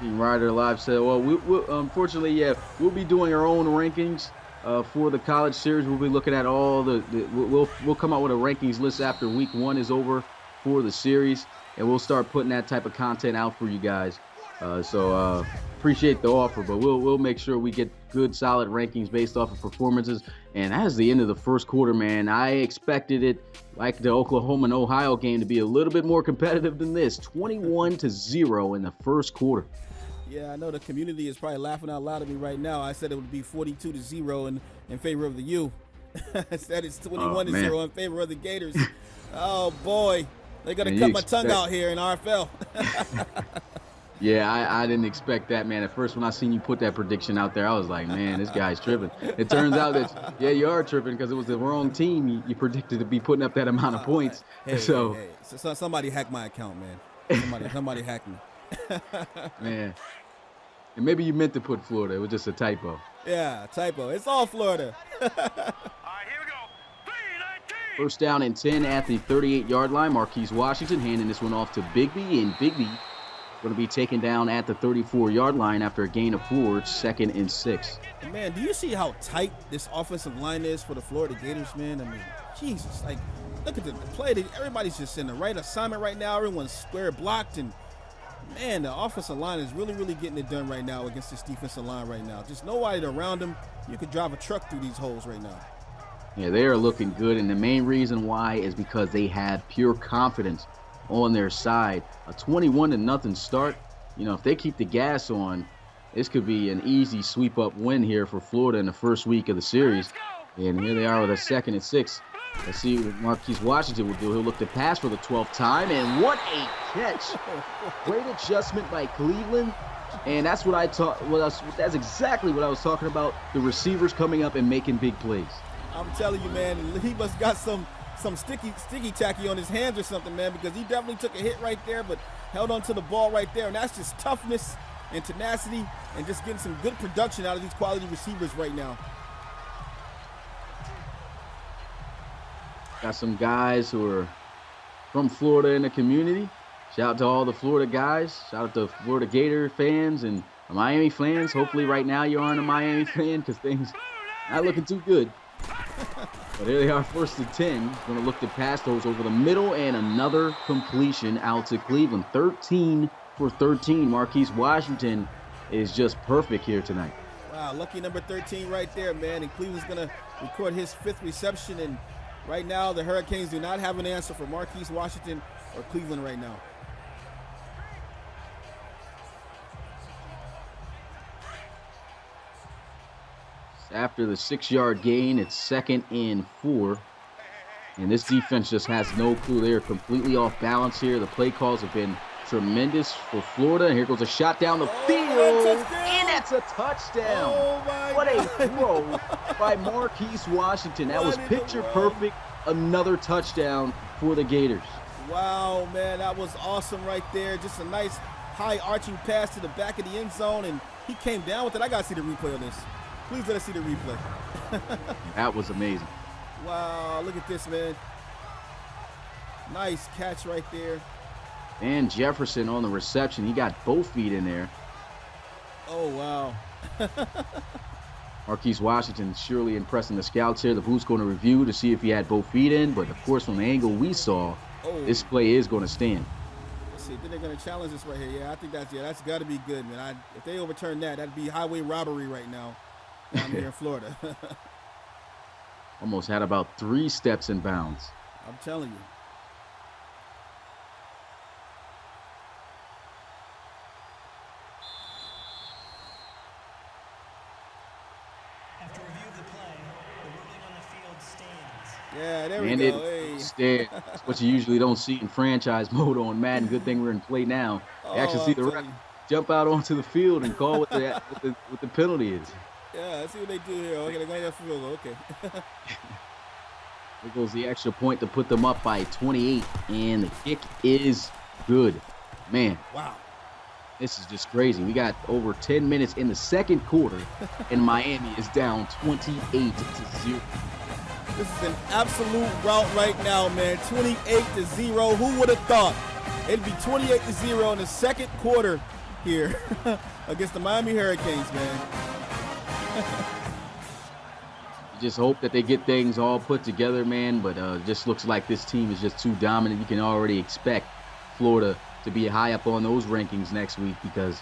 Speaker 1: Team Rider Live said, well, unfortunately, yeah, we'll be doing our own rankings for the college series. We'll be looking at all we'll come out with a rankings list after week 1 is over for the series, and we'll start putting that type of content out for you guys. So appreciate the offer, but we'll make sure we get good, solid rankings based off of performances. And that is the end of the first quarter, man. I expected it, like the Oklahoma and Ohio game, to be a little bit more competitive than this. 21-0 in the first quarter.
Speaker 2: Yeah, I know the community is probably laughing out loud at me right now. I said it would be 42-0 in favor of the U. I said it's 21-0 in favor of the Gators. Oh, boy. They're going to cut my tongue out here in RFL.
Speaker 1: Yeah, I didn't expect that, man. At first, when I seen you put that prediction out there, I was like, man, this guy's tripping. It turns out that, yeah, you are tripping because it was the wrong team you predicted to be putting up that amount of points.
Speaker 2: Hey, so somebody hacked my account, man. Somebody hacked me.
Speaker 1: Man. And maybe you meant to put Florida. It was just a typo.
Speaker 2: Yeah, typo. It's all Florida.
Speaker 3: All right, here we go.
Speaker 1: 1st down and 10 at the 38-yard line. Marquise Washington handing this one off to Bigby, and Bigby going to be taken down at the 34-yard line after a gain of 4, 2nd and 6.
Speaker 2: Man, do you see how tight this offensive line is for the Florida Gators, man? I mean, Jesus, like, look at the play. Everybody's just in the right assignment right now. Everyone's square blocked, and man, the offensive line is really, really getting it done right now against this defensive line right now. Just nobody around them. You could drive a truck through these holes right now.
Speaker 1: Yeah, they are looking good, and the main reason why is because they have pure confidence on their side. A 21-0 start. You know, if they keep the gas on, this could be an easy sweep-up win here for Florida in the first week of the series. And here they are with a 2nd and 6. Let's see what Marquise Washington will do. He'll look to pass for the 12th time, and what a catch! Great adjustment by Cleveland, and that's what that's exactly what I was talking about. The receivers coming up and making big plays.
Speaker 2: I'm telling you, man, he must got some sticky tacky on his hands or something, man, because he definitely took a hit right there, but held on to the ball right there, and that's just toughness and tenacity and just getting some good production out of these quality receivers right now.
Speaker 1: Got some guys who are from Florida in the community. Shout out to all the Florida guys. Shout out to Florida Gator fans and Miami fans. Hopefully right now you aren't a Miami fan because things not looking too good. But here they are, 1st and 10. Going to look to pass those over the middle, and another completion out to Cleveland. 13 for 13. Marquise Washington is just perfect here tonight.
Speaker 2: Wow, lucky number 13 right there, man. And Cleveland's going to record his 5th reception. And right now, the Hurricanes do not have an answer for Marquise Washington or Cleveland right now.
Speaker 1: After the 6-yard gain, it's 2nd and 4. And this defense just has no clue. They're completely off balance here. The play calls have been tremendous for Florida. And here goes a shot down the field. And that's a touchdown.
Speaker 2: Oh, my
Speaker 1: What
Speaker 2: God.
Speaker 1: a throw by Marquise Washington. That was picture perfect. Another touchdown for the Gators.
Speaker 2: Wow, man, that was awesome right there. Just a nice high arching pass to the back of the end zone, and he came down with it. I got to see the replay on this. Please let us see the replay.
Speaker 1: That was amazing.
Speaker 2: Wow, look at this, man. Nice catch right there.
Speaker 1: And Jefferson on the reception. He got both feet in there.
Speaker 2: Oh, wow.
Speaker 1: Marquise Washington surely impressing the scouts here. The booth's going to review to see if he had both feet in. But, of course, from the angle we saw, this play is going to stand.
Speaker 2: Let's see. Then they're going to challenge this right here. Yeah, I think that's got to be good, man. If they overturn that, that'd be highway robbery right now down here in Florida.
Speaker 1: Almost had about 3 steps in bounds.
Speaker 2: I'm telling you.
Speaker 4: After review of the play, the ruling on the field stands.
Speaker 2: Yeah, there we go. Hey.
Speaker 1: Stand. That's what you usually don't see in franchise mode on Madden. Good thing we're in play now. You actually see the ref jump out onto the field and call what the penalty is.
Speaker 2: Yeah, let's see what they do here. Okay, they're going to get a field goal. Okay.
Speaker 1: There goes the extra point to put them up by 28, and the kick is good. Man.
Speaker 2: Wow.
Speaker 1: This is just crazy. We got over 10 minutes in the second quarter, and Miami is down 28-0.
Speaker 2: This is an absolute rout right now, man. 28-0. Who would have thought it'd be 28-0 in the second quarter here against the Miami Hurricanes, man?
Speaker 1: You just hope that they get things all put together, man, but it just looks like this team is just too dominant. You can already expect Florida to be high up on those rankings next week because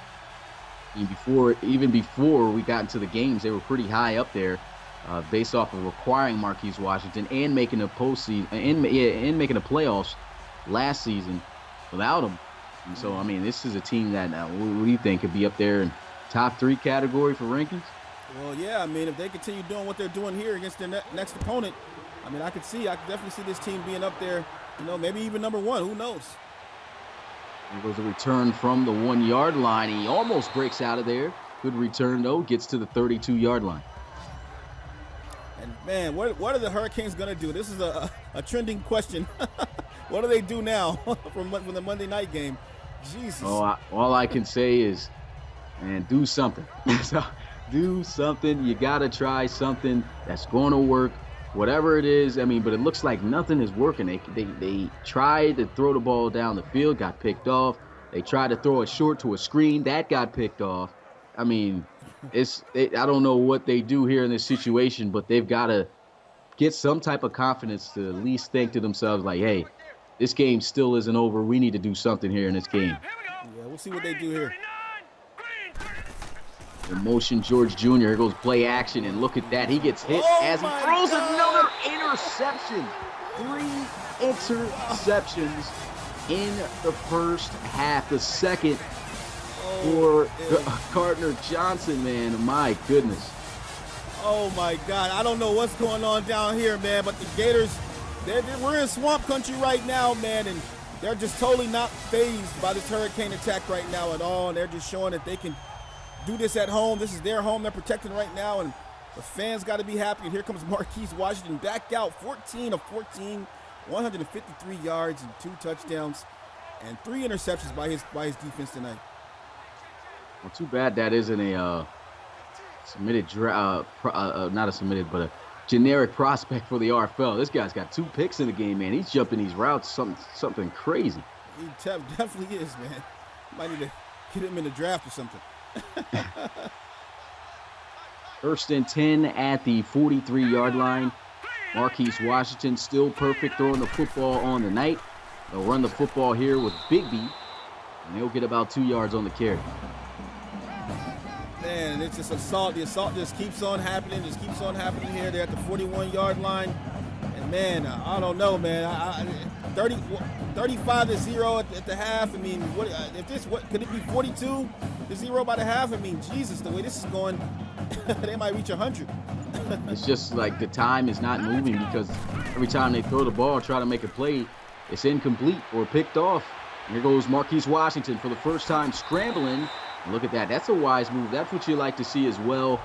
Speaker 1: even before we got into the games, they were pretty high up there based off of requiring Marquise Washington and making a postseason and making the playoffs last season without him. And so, I mean, this is a team that what do you think could be up there in top 3 category for rankings?
Speaker 2: Well, yeah, I mean, if they continue doing what they're doing here against their next opponent, I mean, I could definitely see this team being up there, maybe even number 1. Who knows?
Speaker 1: There goes a return from the 1-yard line. He almost breaks out of there. Good return, though. Gets to the 32-yard line.
Speaker 2: And, man, what are the Hurricanes going to do? This is a trending question. What do they do now from the Monday night game? Jesus.
Speaker 1: Oh, all I can say is, man, do something. Do something. You got to try something that's going to work. Whatever it is, I mean, but it looks like nothing is working. They tried to throw the ball down the field, got picked off. They tried to throw it short to a screen, that got picked off. I mean, I don't know what they do here in this situation, but they've got to get some type of confidence to at least think to themselves like, hey, this game still isn't over. We need to do something here in this game.
Speaker 2: Yeah, we'll see what they do here.
Speaker 1: In motion, George Jr. Here goes play action, and look at that. He gets hit as he throws another interception. 3 interceptions in the first half. The second for Gardner Johnson, man. My goodness.
Speaker 2: Oh, my God. I don't know what's going on down here, man, but the Gators, we're in swamp country right now, man, and they're just totally not fazed by this Hurricane attack right now at all, and they're just showing that they can do this at home. This is their home they're protecting right now, and the fans got to be happy. And here comes Marquise Washington back out, 14 of 14, 153 yards and 2 touchdowns, and 3 interceptions by his defense tonight.
Speaker 1: Well, too bad that isn't a submitted not a submitted, but a generic prospect for the RFL. This guy's got 2 picks in the game, man. He's jumping these routes, something crazy.
Speaker 2: He definitely is, man. Might need to get him in the draft or something.
Speaker 1: 1st and 10 at the 43-yard line. Marquise Washington still perfect throwing the football on the night. They'll run the football here with Big B, and they'll get about 2 yards on the carry.
Speaker 2: Man, it's just assault. The assault just keeps on happening. Here. They're at the 41-yard line. And, man, I don't know, man. 30, 35-0 at the half. I mean, what could it be 42-0 by the half? I mean, Jesus, the way this is going, they might reach 100.
Speaker 1: It's just like the time is not moving because every time they throw the ball, try to make a play, it's incomplete or picked off. Here goes Marquise Washington for the first time scrambling. And look at that. That's a wise move. That's what you like to see as well.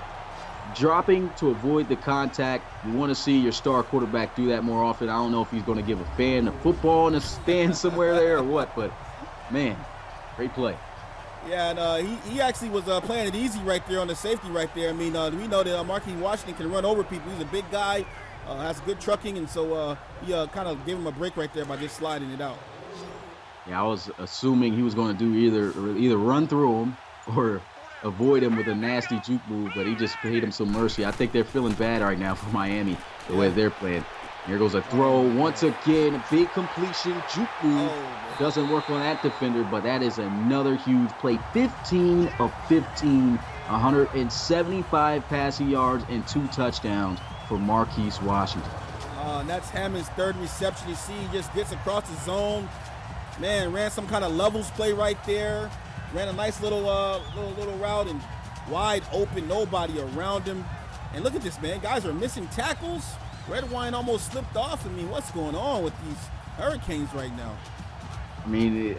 Speaker 1: Dropping to avoid the contact. You want to see your star quarterback do that more often. I don't know if he's going to give a fan a football in a stand somewhere there or what, but, man, great play.
Speaker 2: Yeah, and he actually was playing it easy right there on the safety right there. I mean, we know that Marquise Washington can run over people. He's a big guy, has good trucking, and so he kind of gave him a break right there by just sliding it out.
Speaker 1: Yeah, I was assuming he was going to do either run through him or avoid him with a nasty juke move, but he just paid him some mercy. I think they're feeling bad right now for Miami, the way they're playing. Here goes a throw. Once again, a big completion, juke move. Doesn't work on that defender, but that is another huge play. 15 of 15, 175 passing yards and 2 touchdowns for Marquise Washington.
Speaker 2: And that's Hammond's third reception. You see, he just gets across the zone. Man, ran some kind of levels play right there. Ran a nice little route and wide open, nobody around him. And look at this, man. Guys are missing tackles. Red Wine almost slipped off. I mean, what's going on with these Hurricanes right now?
Speaker 1: I mean,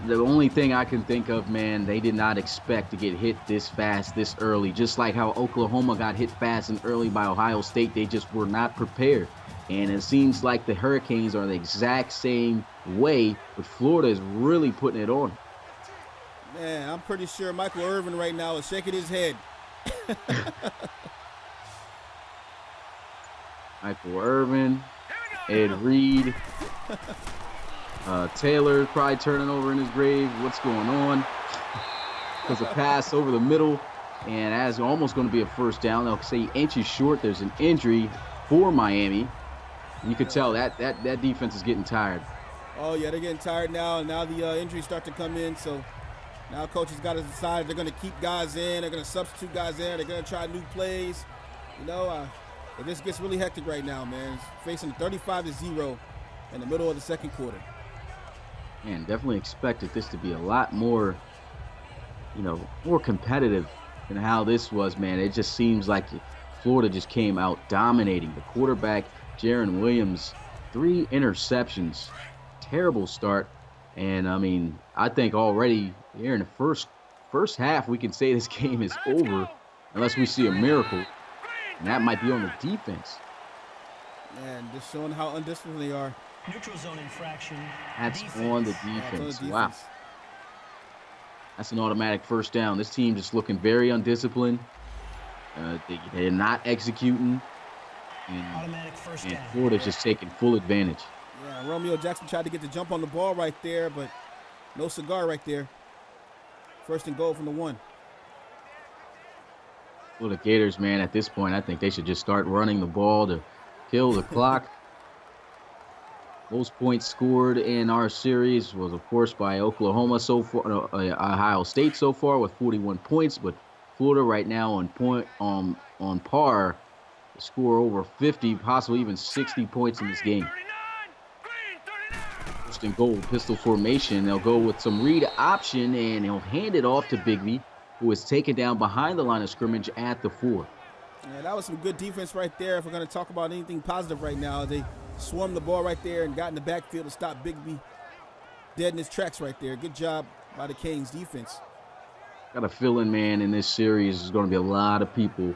Speaker 1: the only thing I can think of, man, they did not expect to get hit this fast, this early. Just like how Oklahoma got hit fast and early by Ohio State, they just were not prepared. And it seems like the Hurricanes are the exact same way, but Florida is really putting it on.
Speaker 2: Man, I'm pretty sure Michael Irvin right now is shaking his head.
Speaker 1: Michael Irvin, Ed Reed, Taylor probably turning over in his grave. What's going on? There's a pass over the middle, and that's almost going to be a first down. They'll say inches short. There's an injury for Miami. You could tell that defense is getting tired.
Speaker 2: Oh, yeah, they're getting tired now. Now the injuries start to come in, so now coach has got to decide if they're going to keep guys in, they're going to substitute guys in, they're going to try new plays. You know, it just gets really hectic right now, man. It's facing 35-0 in the middle of the second quarter.
Speaker 1: Man, definitely expected this to be a lot more, more competitive than how this was, man. It just seems like Florida just came out dominating. The quarterback, Jaron Williams, 3 interceptions. Terrible start. And, I mean, I think already here in the first half, we can say this game is over unless we see a miracle. And that might be on the defense.
Speaker 2: Man, just showing how undisciplined they are.
Speaker 4: Neutral zone infraction.
Speaker 1: That's
Speaker 4: defense.
Speaker 1: on the
Speaker 2: Yeah,
Speaker 1: defense.
Speaker 2: it's on the
Speaker 1: Wow.
Speaker 2: defense.
Speaker 1: That's an automatic first down. This team just looking very undisciplined. They're not executing.
Speaker 4: Automatic first
Speaker 1: And
Speaker 4: down.
Speaker 1: Florida's just taking full advantage.
Speaker 2: Yeah, Romeo Jackson tried to get the jump on the ball right there, but no cigar right there. First and goal from the 1.
Speaker 1: Well, the Gators, man, at this point, I think they should just start running the ball to kill the clock. Most points scored in our series was, of course, by Oklahoma so far, Ohio State so far with 41 points, but Florida right now on par to score over 50, possibly even 60 points in this game. First and goal, pistol formation. They'll go with some read option, and he'll hand it off to Bigby, who is taken down behind the line of scrimmage at the 4.
Speaker 2: Yeah, that was some good defense right there. If we're going to talk about anything positive right now, they swarmed the ball right there and got in the backfield to stop Bigby dead in his tracks right there. Good job by the Canes defense.
Speaker 1: Got a feeling, man, in this series there's going to be a lot of people,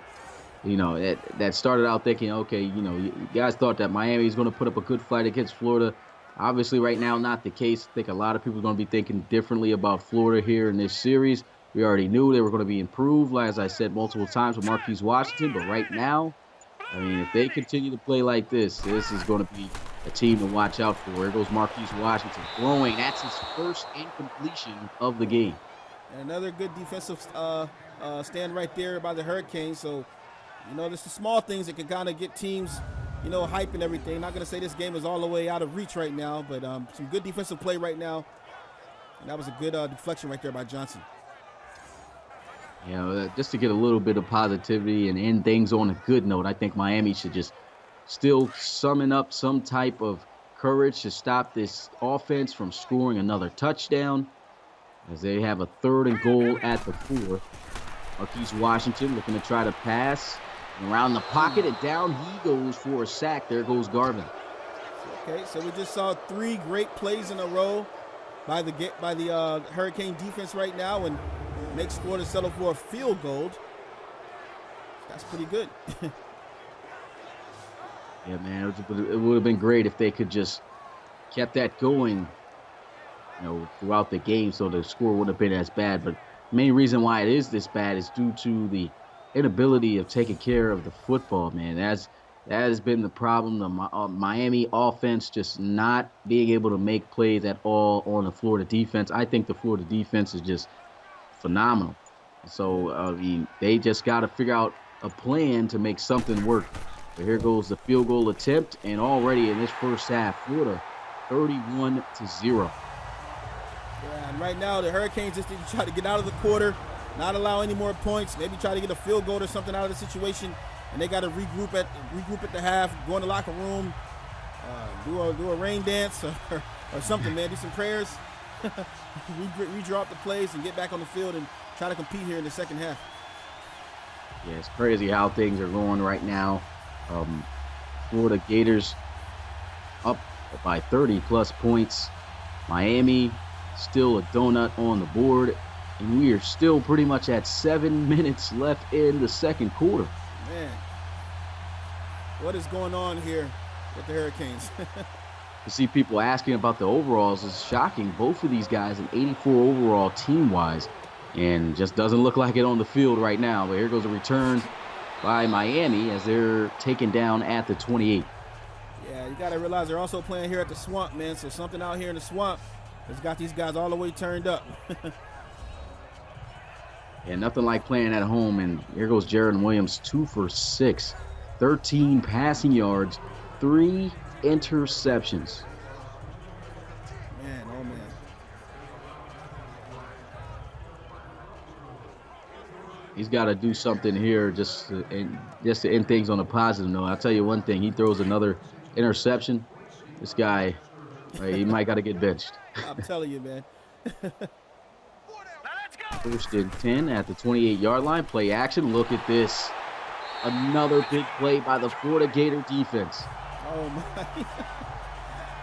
Speaker 1: that started out thinking, okay, you guys thought that Miami is going to put up a good fight against Florida. Obviously, right now, not the case. I think a lot of people are going to be thinking differently about Florida here in this series. We already knew they were going to be improved, as I said multiple times, with Marquise Washington. But right now, I mean, if they continue to play like this is going to be a team to watch out for. Here goes Marquise Washington throwing. That's his first incompletion of the game.
Speaker 2: And another good defensive stand right there by the Hurricanes. So, there's the small things that can kind of get teams, hype and everything. Not going to say this game is all the way out of reach right now, but some good defensive play right now. And that was a good deflection right there by Johnson.
Speaker 1: Just to get a little bit of positivity and end things on a good note, I think Miami should just still summon up some type of courage to stop this offense from scoring another touchdown as they have a 3rd and goal at the 4. Marquise Washington looking to try to pass. And around the pocket, and down he goes for a sack. There goes Garvin.
Speaker 2: Okay, so we just saw 3 great plays in a row by the Hurricane defense right now, and makes Florida settle for a field goal. That's pretty good.
Speaker 1: Yeah, man, it would have been great if they could just kept that going, throughout the game, so the score wouldn't have been as bad. But the main reason why it is this bad is due to the inability of taking care of the football, man. That has been the problem. The Miami offense just not being able to make plays at all on the Florida defense. I think the Florida defense is just phenomenal. So, they just got to figure out a plan to make something work. But here goes the field goal attempt, and already in this first half, Florida 31-0.
Speaker 2: Yeah, and right now the Hurricanes just need to try to get out of the quarter, not allow any more points, maybe try to get a field goal or something out of the situation, and they got to regroup at the half, go in the locker room, do a rain dance or something, man. Do some prayers, redraw up the plays, and get back on the field and try to compete here in the second half.
Speaker 1: Yeah, it's crazy how things are going right now. Florida Gators up by 30-plus points. Miami still a donut on the board, and we are still pretty much at 7 minutes left in the second quarter.
Speaker 2: Man, what is going on here with the Hurricanes?
Speaker 1: To see people asking about the overalls is shocking. Both of these guys an 84 overall team-wise, and just doesn't look like it on the field right now. But here goes a return by Miami as they're taken down at the 28.
Speaker 2: Yeah, you got to realize they're also playing here at the Swamp, man. So something out here in the Swamp has got these guys all the way turned up.
Speaker 1: Yeah, nothing like playing at home. And here goes Jaron Williams, 2 for 6, 13 passing yards, 3 interceptions.
Speaker 2: Man, oh man.
Speaker 1: He's got to do something here just to end things on a positive note. I'll tell you one thing. He throws another interception. This guy, he might got to get benched.
Speaker 2: I'm telling you, man.
Speaker 1: First and 10 at the 28-yard line. Play action. Look at this. Another big play by the Florida Gator defense.
Speaker 2: Oh, my.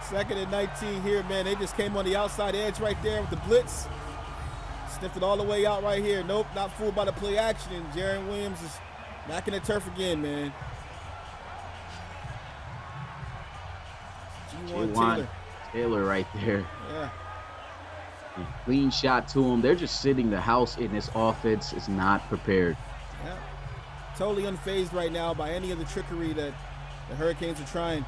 Speaker 2: 2nd and 19 here, man. They just came on the outside edge right there with the blitz. Sniffed it all the way out right here. Nope, not fooled by the play action. And Jaron Williams is back in the turf again, man.
Speaker 1: G1 Taylor right there.
Speaker 2: Yeah.
Speaker 1: Clean shot to him. They're just sitting the house in this offense. Is not prepared.
Speaker 2: Yeah. Totally unfazed right now by any of the trickery that the Hurricanes are trying.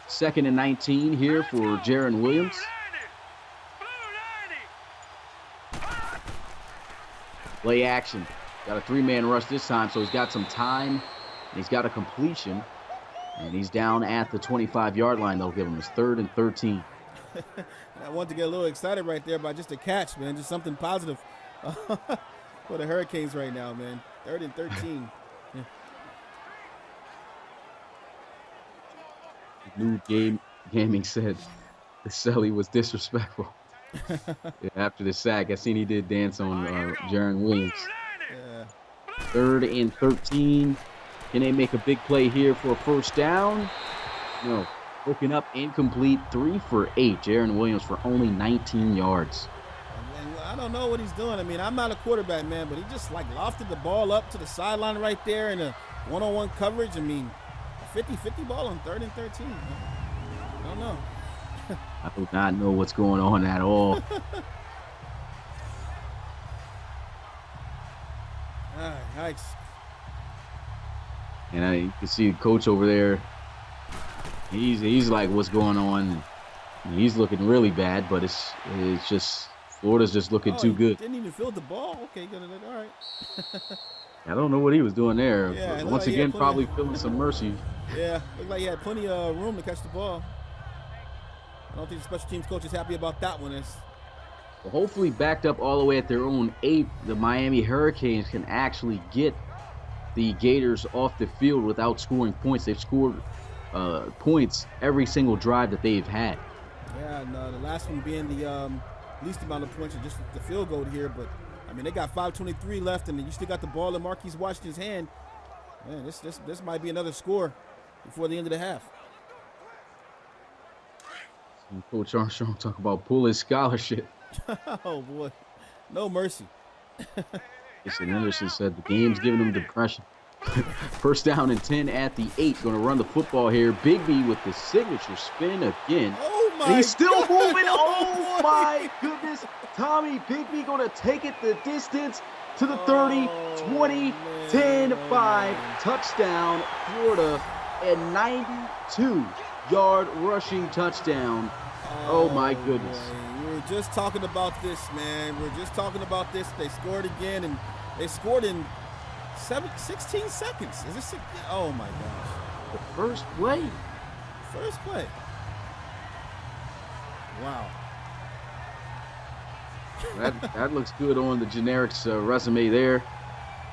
Speaker 1: Second and 19 here for Jaron Williams. Play action. Got a 3-man rush this time, so he's got some time. And he's got a completion. And he's down at the 25-yard line. They'll give him his 3rd and 13.
Speaker 2: I want to get a little excited right there by just a catch, man. Just something positive for the Hurricanes right now, man. 3rd and 13. Yeah.
Speaker 1: New Gaming said the Selly was disrespectful. Yeah, after the sack, I seen he did dance on Jaron Williams.
Speaker 2: Yeah.
Speaker 1: 3rd and 13. Can they make a big play here for a first down? No. Broken up, incomplete, 3 for 8. Jaron Williams for only 19 yards.
Speaker 2: And I don't know what he's doing. I mean, I'm not a quarterback, man, but he just lofted the ball up to the sideline right there in a one-on-one coverage. I mean, a 50-50 ball on 3rd and 13. I don't know.
Speaker 1: I do not know what's going on at all.
Speaker 2: Yikes.
Speaker 1: And you can see the coach over there. He's like, what's going on? And he's looking really bad, but it's just Florida's just looking too good.
Speaker 2: Didn't even field the ball. Okay, good. All right.
Speaker 1: I don't know what he was doing there.
Speaker 2: Yeah,
Speaker 1: Once
Speaker 2: like
Speaker 1: again, probably feeling some mercy.
Speaker 2: Yeah, looked like he had plenty of room to catch the ball. I don't think the special teams coach is happy about that one.
Speaker 1: Well, hopefully backed up all the way at their own 8, the Miami Hurricanes can actually get the Gators off the field without scoring points. They've scored points every single drive that they've had.
Speaker 2: Yeah, and the last one being the least amount of points, or just the field goal here. But I mean, they got 5:23 left, and you still got the ball in Marquise Washington's hand. Man, this might be another score before the end of the half.
Speaker 1: And Coach Armstrong talk about pulling scholarship.
Speaker 2: Oh boy, no mercy.
Speaker 1: Jason Anderson said the game's giving him depression. First down and 10 at the 8. Going to run the football here. Bigby with the signature spin again.
Speaker 2: Oh my!
Speaker 1: And he's still
Speaker 2: God.
Speaker 1: moving. Oh my goodness. Tommy Bigby going to take it the distance to the 30, 20, 10, 5. Touchdown, Florida. And 92-yard rushing touchdown. Oh my goodness.
Speaker 2: Boy. We were just talking about this, man. We were just talking about this. They scored again, and they scored in 16 seconds. Is this? Oh my gosh.
Speaker 1: The first play.
Speaker 2: First play. Wow.
Speaker 1: That looks good on the Generics resume there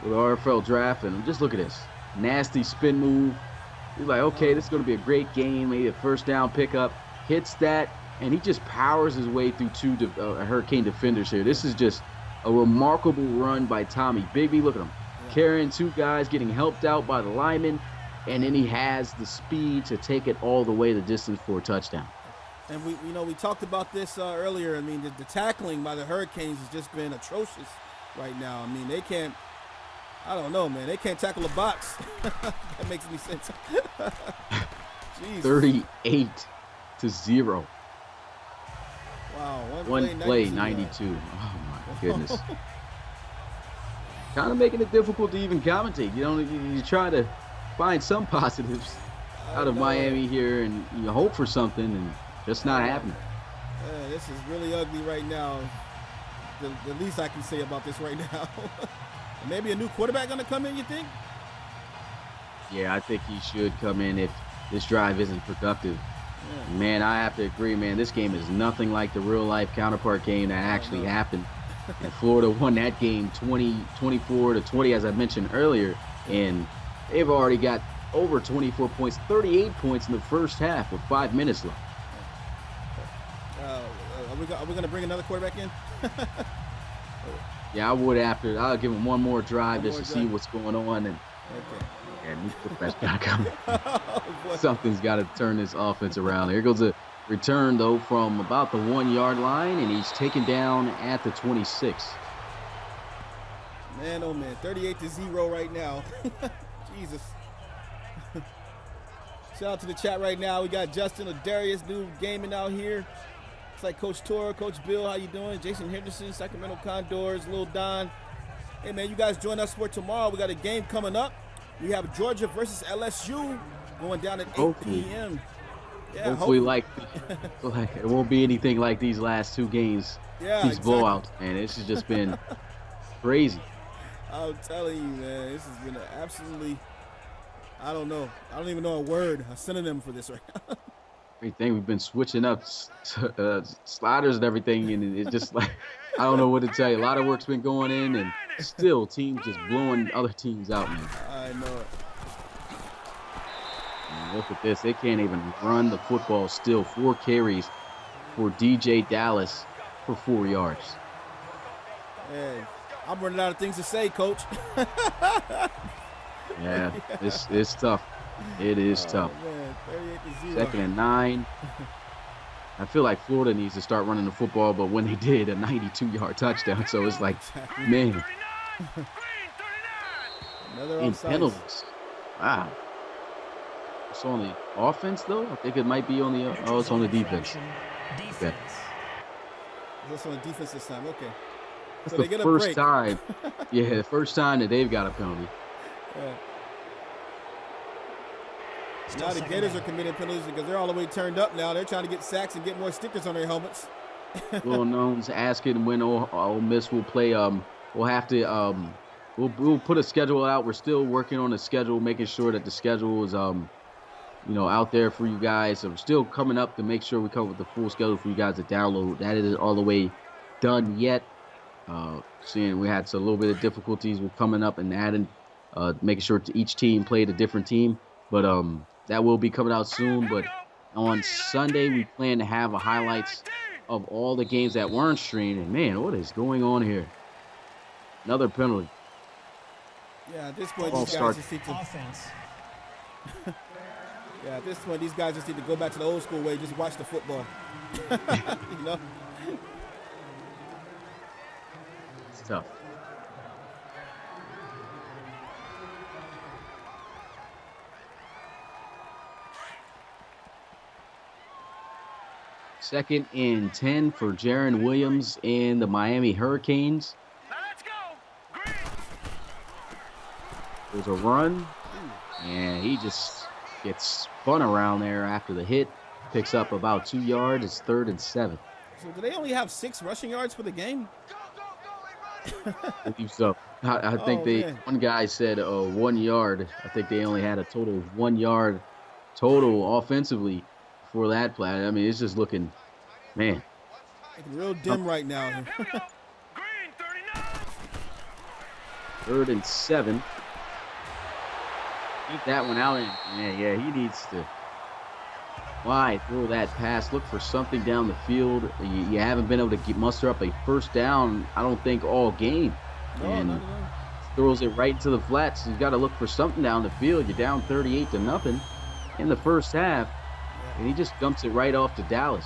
Speaker 1: with the RFL draft. And just look at this. Nasty spin move. He's like, okay, this is going to be a great game. Maybe a first down pickup. Hits that, and he just powers his way through two Hurricane defenders here. This is just a remarkable run by Tommy Bigby. Look at him. Carrying two guys, getting helped out by the lineman, and then he has the speed to take it all the way the distance for a touchdown.
Speaker 2: And we talked about this earlier. I mean, the tackling by the Hurricanes has just been atrocious right now. I mean, they can't. I don't know, man. They can't tackle a box. That makes any sense. Jeez.
Speaker 1: 38-0.
Speaker 2: Wow.
Speaker 1: One play, 92. Oh my goodness. Kind of making it difficult to even commentate. You try to find some positives out of Miami here, and you hope for something, and just not happening.
Speaker 2: This is really ugly right now. The least I can say about this right now. Maybe a new quarterback going to come in, you think?
Speaker 1: Yeah, I think he should come in if this drive isn't productive. Yeah. Man, I have to agree, man. This game is nothing like the real-life counterpart game that actually happened. And Florida won that game 24-20, as I mentioned earlier. And they've already got over 24 points, 38 points in the first half with 5 minutes left.
Speaker 2: Are we going to bring another quarterback in?
Speaker 1: Yeah, I would after. I'll give him one more drive just to see what's going on. And new quarterback's got to come. Something's got to turn this offense around. Here goes a return, though, from about the 1-yard line, and he's taken down at the 26.
Speaker 2: Man, oh man, 38-0 right now. Jesus. Shout out to the chat right now. We got Justin Darius, new gaming out here. It's like Coach Tor, Coach Bill, how you doing? Jason Henderson, Sacramento Condors, Lil Don. Hey man, you guys join us for tomorrow. We got a game coming up. We have Georgia versus LSU going down at 8 p.m. Yeah,
Speaker 1: hopefully like it won't be anything like these last two games.
Speaker 2: Yeah,
Speaker 1: these blowouts, man. This has just been crazy.
Speaker 2: I'm telling you, man, this has been absolutely. I don't know. I don't even know a synonym for this right now.
Speaker 1: Everything we've been switching up sliders and everything, and it's just like I don't know what to tell you. A lot of work's been going in, and still teams just blowing other teams out, man.
Speaker 2: I know it.
Speaker 1: And look at this. They can't even run the football still. 4 carries for DJ Dallas for 4 yards.
Speaker 2: Hey, I'm running out of things to say, Coach.
Speaker 1: Yeah, it's tough. It is tough.
Speaker 2: Man, 38-0.
Speaker 1: 2nd and 9. I feel like Florida needs to start running the football, but when they did, a 92-yard touchdown. So it's like, man.
Speaker 2: Another
Speaker 1: and
Speaker 2: offsides.
Speaker 1: penalties. Wow. It's on the offense, though? I think it might be on the it's on the defense. Okay.
Speaker 2: It's on the defense this time. Okay.
Speaker 1: That's
Speaker 2: so
Speaker 1: the first time. Yeah, the first time that they've got a penalty.
Speaker 2: Yeah. Now the Gators are committing penalties because they're all the way turned up now. They're trying to get sacks and get more stickers on their helmets.
Speaker 1: Will Knowns asking when Ole Miss will play. We'll have to we'll put a schedule out. We're still working on the schedule, making sure that the schedule is out there for you guys. So we're still coming up to make sure we come up with the full schedule for you guys to download. That isn't all the way done yet. Seeing we had a little bit of difficulties with coming up and adding making sure each team played a different team. But that will be coming out soon. But on Sunday, we plan to have a highlights of all the games that weren't streamed. And man, what is going on here? Another penalty.
Speaker 2: Yeah, at this point,
Speaker 1: Ball
Speaker 2: these guys
Speaker 1: start.
Speaker 2: just need to.
Speaker 4: Offense.
Speaker 2: Yeah, at this point, these guys just need to go back to the old school way. Just watch the football. You know.
Speaker 1: It's tough. Second and 10 for Jaron Williams and the Miami Hurricanes.
Speaker 3: Now let's go. Green.
Speaker 1: There's a run, and he just gets spun around there after the hit. Picks up about 2 yards. It's 3rd and 7.
Speaker 2: So do they only have 6 rushing yards for the game?
Speaker 1: I believe so. I think
Speaker 2: man.
Speaker 1: one guy said 1 yard. I think they only had a total of 1 yard total offensively for that play. I mean, it's just looking, man.
Speaker 2: Looking real dim right now.
Speaker 3: Green 39.
Speaker 1: 3rd and 7. Keep that one out. And yeah, he needs to throw that pass. Look for something down the field. You haven't been able to muster up a first down, I don't think, all game.
Speaker 2: No,
Speaker 1: And
Speaker 2: not at all.
Speaker 1: throws it right into the flats. You've got to look for something down the field. You're down 38-0 in the first half, and he just dumps it right off to Dallas.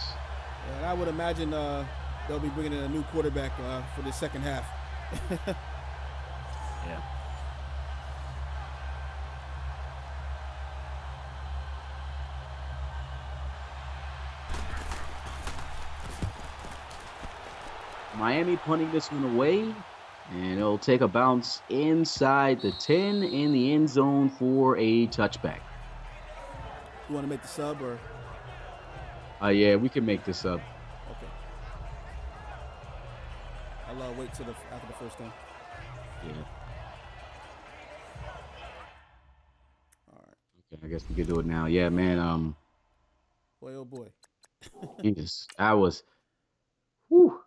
Speaker 2: Yeah, and I would imagine they'll be bringing in a new quarterback for the second half.
Speaker 1: Yeah. Miami punting this one away, and it'll take a bounce inside the 10 in the end zone for a touchback.
Speaker 2: You want to make the sub or?
Speaker 1: Yeah, we can make this up.
Speaker 2: Okay. I'll wait till after the first down.
Speaker 1: Yeah.
Speaker 2: All right.
Speaker 1: Okay, I guess we can do it now. Yeah, man.
Speaker 2: Boy, oh boy.
Speaker 1: Jesus, that was, whew.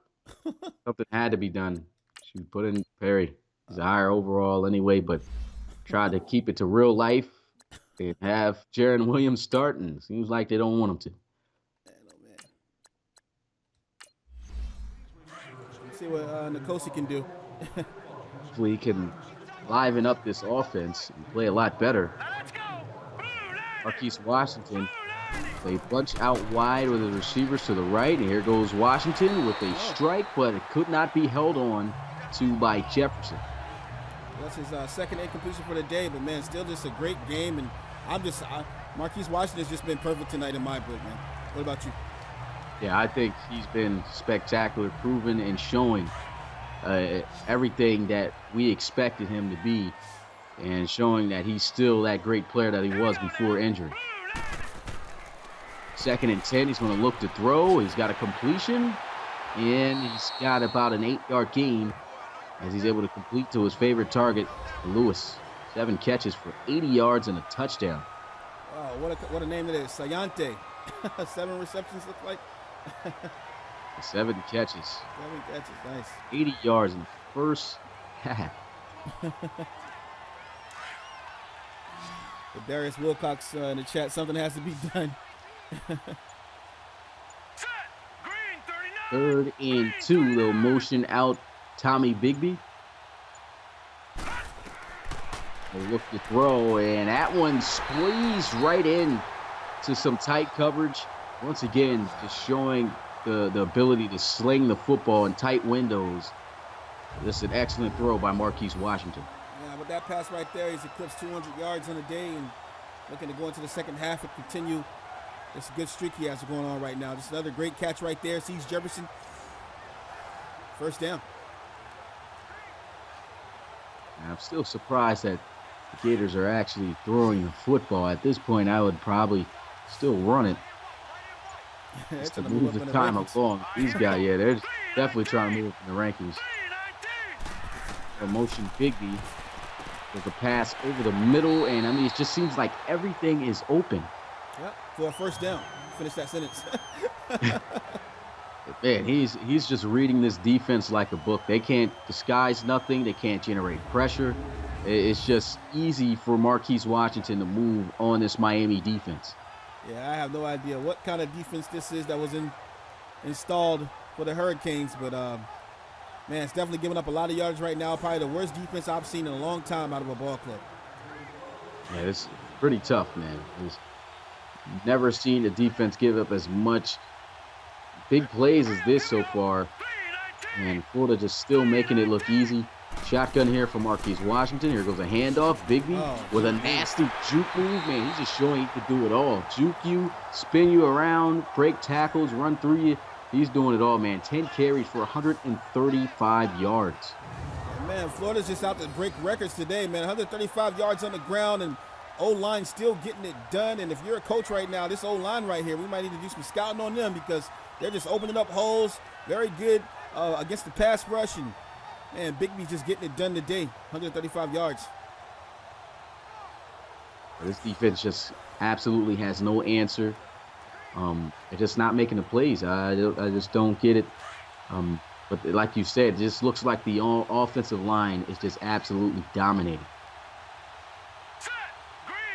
Speaker 1: Something had to be done. She put in Perry. He's a higher overall anyway, but tried to keep it to real life and have Jaron Williams starting. Seems like they don't want him to.
Speaker 2: Man, oh man. Let's see what Nkosi can do.
Speaker 1: Hopefully he can liven up this offense and play a lot better.
Speaker 3: Let's go. Blue line.
Speaker 1: Marquise Washington, they bunch out wide with the receivers to the right, and here goes Washington with a strike, but it could not be held on to by Jefferson.
Speaker 2: That's his second incompletion for the day, but man, still just a great game. And Marquise Washington's just been perfect tonight in my book, man. What about you?
Speaker 1: Yeah, I think he's been spectacular, proven and showing everything that we expected him to be, and showing that he's still that great player that he was before injury. 2nd and 10, he's going to look to throw. He's got a completion, and he's got about an 8-yard gain as he's able to complete to his favorite target, Lewis. 7 catches for 80 yards and a touchdown.
Speaker 2: Wow, what a name it is. Sayante. 7 receptions, look like.
Speaker 1: 7 catches.
Speaker 2: 7 catches, nice.
Speaker 1: 80 yards in the first half.
Speaker 2: With Darius Wilcox in the chat, something has to be done.
Speaker 3: Set. Green 39.
Speaker 1: 3rd and 2, they'll motion out Tommy Bigby. They look to throw, and that one squeezed right in to some tight coverage. Once again, just showing the ability to sling the football in tight windows. This is an excellent throw by Marquise Washington.
Speaker 2: Yeah, with that pass right there, he's eclipsed 200 yards in a day and looking to go into the second half and continue this good streak he has going on right now. Just another great catch right there. Sees Jefferson. First down.
Speaker 1: I'm still surprised that the Gators are actually throwing the football. At this point, I would probably still run it. Just to move the time along. These guys, yeah, they're definitely trying to move up in the rankings. Motion Bigby with a pass over the middle, and I mean, it just seems like everything is open.
Speaker 2: Yep, for a first down. Finish that sentence.
Speaker 1: Man, he's just reading this defense like a book. They can't disguise nothing. They can't generate pressure. It's just easy for Marquise Washington to move on this Miami defense.
Speaker 2: Yeah, I have no idea what kind of defense this is that was installed for the Hurricanes, but man, it's definitely giving up a lot of yards right now. Probably the worst defense I've seen in a long time out of a ball club.
Speaker 1: Yeah, it's pretty tough, man. Never seen a defense give up as much big plays as this so far. And Florida just still making it look easy. Shotgun here for Marquise Washington. Here goes a handoff. Bigby with a nasty juke move. Man, he's just showing he can do it all. Juke you, spin you around, break tackles, run through you. He's doing it all, man. 10 carries for 135 yards.
Speaker 2: Man, Florida's just out to break records today, man. 135 yards on the ground, and O-line still getting it done. And if you're a coach right now, this O-line right here, we might need to do some scouting on them because they're just opening up holes. Very good against the pass rush. And, man, Bigby's just getting it done today. 135 yards.
Speaker 1: This defense just absolutely has no answer. They're just not making the plays. I just don't get it. But like you said, it just looks like the offensive line is just absolutely dominating.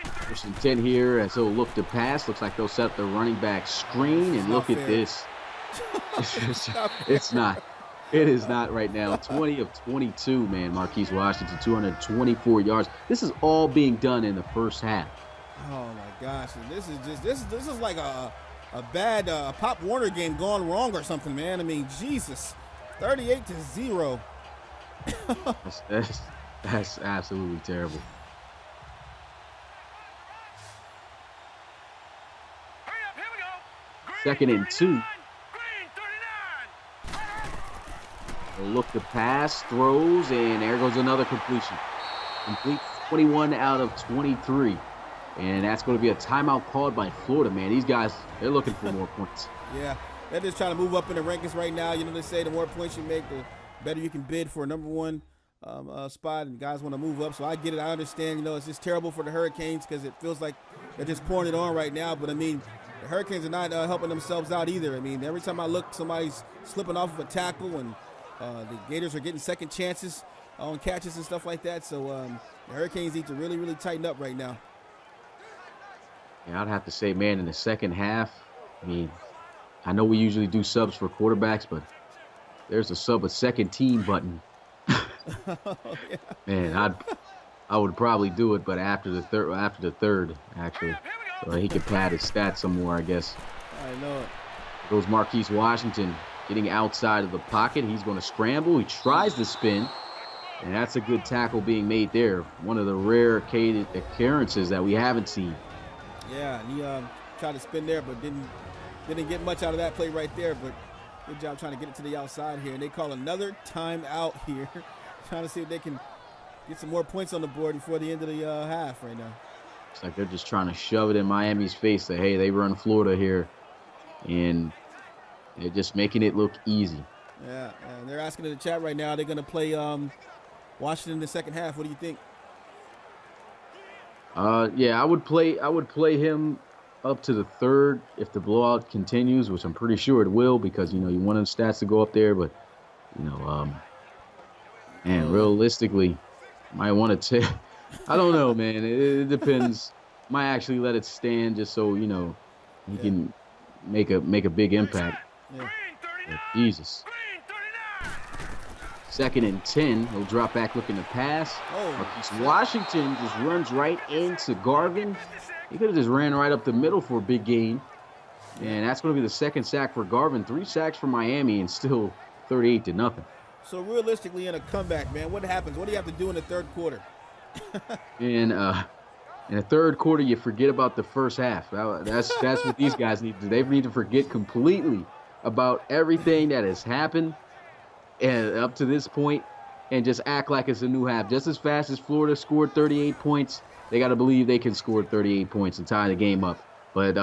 Speaker 1: First and 10 here as they'll look to pass. Looks like they'll set up the running back screen. And look at this. It's not. It is not right now. 20 of 22, man. Marquise Washington, 224 yards. This is all being done in the first half.
Speaker 2: Oh my gosh! And this is like a bad Pop Warner game gone wrong or something, man. I mean, Jesus, 38-0.
Speaker 1: That's absolutely terrible. Second and 2. They'll look to pass, throws, and there goes another completion. Complete 21 out of 23. And that's going to be a timeout called by Florida, man. These guys, they're looking for more points.
Speaker 2: Yeah, they're just trying to move up in the rankings right now. You know, they say the more points you make, the better you can bid for a number one spot, and guys want to move up. So I get it. I understand. You know, it's just terrible for the Hurricanes because it feels like they're just pouring it on right now. But, I mean, the Hurricanes are not helping themselves out either. I mean, every time I look, somebody's slipping off of a tackle, and the Gators are getting second chances on catches and stuff like that. So the Hurricanes need to really, really tighten up right now.
Speaker 1: Yeah, I'd have to say, man, in the second half, I mean, I know we usually do subs for quarterbacks, but there's a sub a second team button.
Speaker 2: Yeah.
Speaker 1: Man, I would probably do it, but after the third, actually, so he could pad his stats some more, I guess.
Speaker 2: I know it.
Speaker 1: Goes Marquise Washington getting outside of the pocket. He's going to scramble. He tries to spin, and that's a good tackle being made there. One of the rare occurrences that we haven't seen.
Speaker 2: Yeah, and he tried to spin there, but didn't get much out of that play right there. But good job trying to get it to the outside here. And they call another timeout here, trying to see if they can get some more points on the board before the end of the half right now.
Speaker 1: It's like they're just trying to shove it in Miami's face that, hey, they run Florida here, and they're just making it look easy.
Speaker 2: Yeah, and they're asking in the chat right now, they're going to play Washington in the second half. What do you think?
Speaker 1: Yeah, I would play him up to the third if the blowout continues, which I'm pretty sure it will, because you know you want his stats to go up there. But you know, and realistically, might want to take. I don't know, man. It depends. Might actually let it stand just so you know he can make a big impact.
Speaker 2: Yeah.
Speaker 1: But Jesus. Second and 10. He'll drop back looking to pass. Marquise Washington just runs right into Garvin. He could have just ran right up the middle for a big gain. And that's going to be the second sack for Garvin. 3 sacks for Miami and still 38-0.
Speaker 2: So realistically, in a comeback, man, what happens? What do you have to do in the third quarter?
Speaker 1: In the third quarter, you forget about the first half. That's what these guys need to do. They need to forget completely about everything that has happened and up to this point, and just act like it's a new half. Just as fast as Florida scored 38 points, they got to believe they can score 38 points and tie the game up. But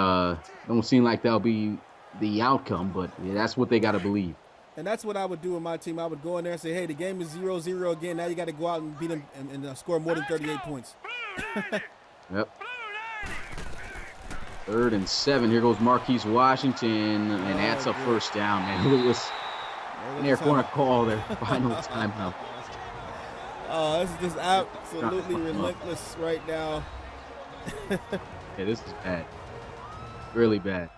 Speaker 1: don't seem like that'll be the outcome, but yeah, that's what they got to believe.
Speaker 2: And that's what I would do with my team. I would go in there and say, hey, the game is 0-0 again. Now you got to go out and beat them and score more than 38 points.
Speaker 1: Yep. 3rd and 7. Here goes Marquise Washington, and that's a first down, man. Lewis in their corner call their final timeout.
Speaker 2: Oh, this is just absolutely relentless right now.
Speaker 1: Yeah, this is bad. Really bad.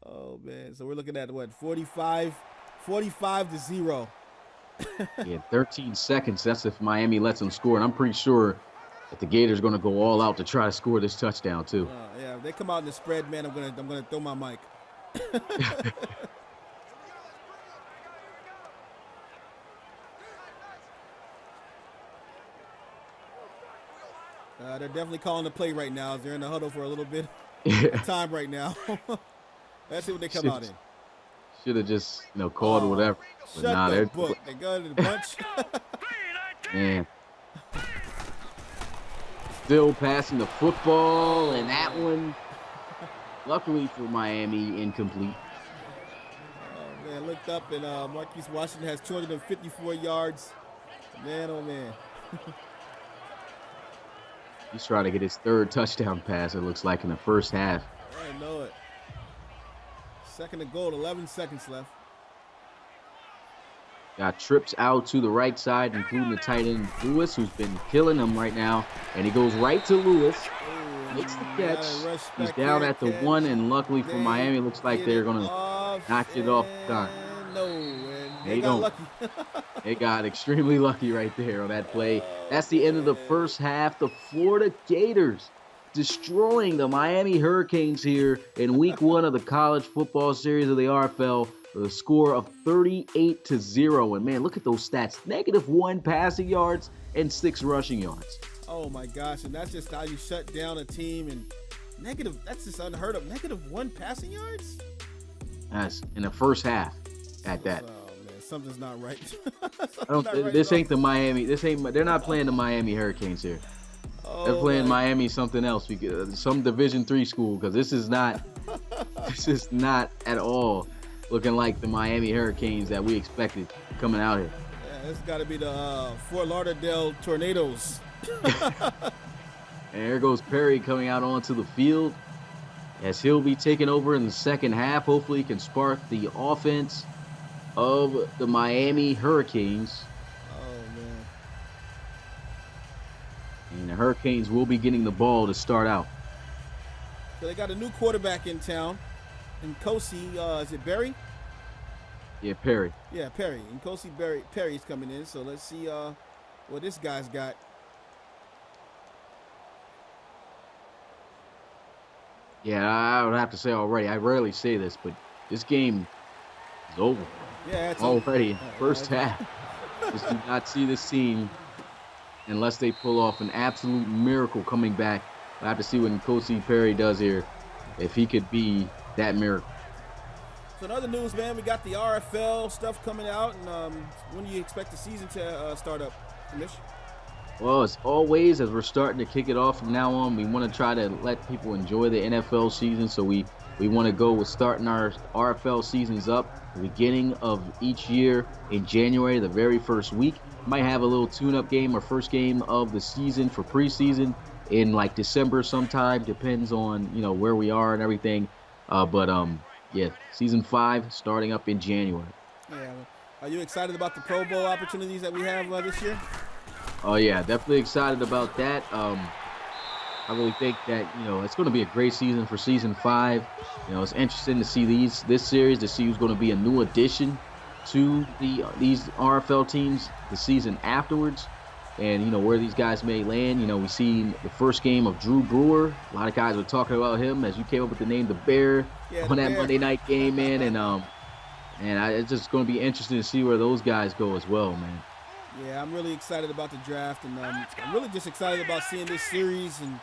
Speaker 2: Oh man, so we're looking at what 45 to 0.
Speaker 1: Yeah, 13 seconds. That's if Miami lets them score. And I'm pretty sure that the Gators are going to go all out to try to score this touchdown, too.
Speaker 2: Yeah, if they come out in the spread, man, I'm gonna throw my mic. They're definitely calling the play right now. They're in the huddle for a little bit of time right now. Let's see what they come out in.
Speaker 1: Should have just, called whatever. But
Speaker 2: Shut
Speaker 1: nah,
Speaker 2: the
Speaker 1: they're
Speaker 2: book. They got in the bunch.
Speaker 1: man. Still passing the football, and that one, luckily for Miami, incomplete.
Speaker 2: Oh man, looked up and Marquise Washington has 254 yards. Man, oh man.
Speaker 1: He's trying to get his third touchdown pass, it looks like, in the first half.
Speaker 2: I know it. Second and goal, 11 seconds left.
Speaker 1: Got trips out to the right side, including the tight end Lewis, who's been killing them right now. And he goes right to Lewis, makes the catch. He's down at the 1, and luckily for Miami, it looks like they're going to knock it off the time.
Speaker 2: No, man.
Speaker 1: They
Speaker 2: got
Speaker 1: don't.
Speaker 2: lucky.
Speaker 1: They got extremely lucky right there on that play. That's the end of the first half. The Florida Gators destroying the Miami Hurricanes here in week 1 of the college football series of the RFL with a score of 38-0. And man, look at those stats. -1 passing yards and 6 rushing yards.
Speaker 2: Oh my gosh, and that's just how you shut down a team. And that's just unheard of. -1 passing yards?
Speaker 1: That's in the first half at that.
Speaker 2: Oh man, something's not right.
Speaker 1: This ain't the Miami. They're not playing the Miami Hurricanes here. They're playing Miami something else, some Division III school, because this is not at all looking like the Miami Hurricanes that we expected coming out here.
Speaker 2: Yeah, this got to be the Fort Lauderdale Tornadoes.
Speaker 1: And there goes Perry coming out onto the field as he'll be taking over in the second half. Hopefully he can spark the offense of the Miami Hurricanes.
Speaker 2: Oh, man.
Speaker 1: And the Hurricanes will be getting the ball to start out.
Speaker 2: So they got a new quarterback in town. And Kosi, is it Berry?
Speaker 1: Yeah, Perry.
Speaker 2: Yeah, Perry. And Kosi Perry's coming in. So let's see what this guy's got.
Speaker 1: Yeah, I would have to say already. I rarely say this, but this game is over.
Speaker 2: Yeah, it's
Speaker 1: already. First half. Just do not see this team unless they pull off an absolute miracle coming back. We'll have to see what Kosi Perry does here, if he could be that miracle.
Speaker 2: So in other news, man, we got the RFL stuff coming out, and when do you expect the season to start up, Mish?
Speaker 1: Well, as always, as we're starting to kick it off from now on, we want to try to let people enjoy the NFL season. So we want to go with starting our RFL seasons up the beginning of each year in January, the very first week. Might have a little tune-up game or first game of the season for preseason in like December sometime. Depends on, where we are and everything. Yeah, season 5 starting up in January.
Speaker 2: Yeah. Are you excited about the Pro Bowl opportunities that we have this year?
Speaker 1: Oh yeah, definitely excited about that. I really think that it's going to be a great season for season 5. It's interesting to see this series, to see who's going to be a new addition to these RFL teams the season afterwards, and where these guys may land. We see the first game of Drew Brewer. A lot of guys were talking about him as you came up with the name the Bear on that Monday night game, man, and it's just going to be interesting to see where those guys go as well, man.
Speaker 2: Yeah, I'm really excited about the draft, and I'm really just excited about seeing this series and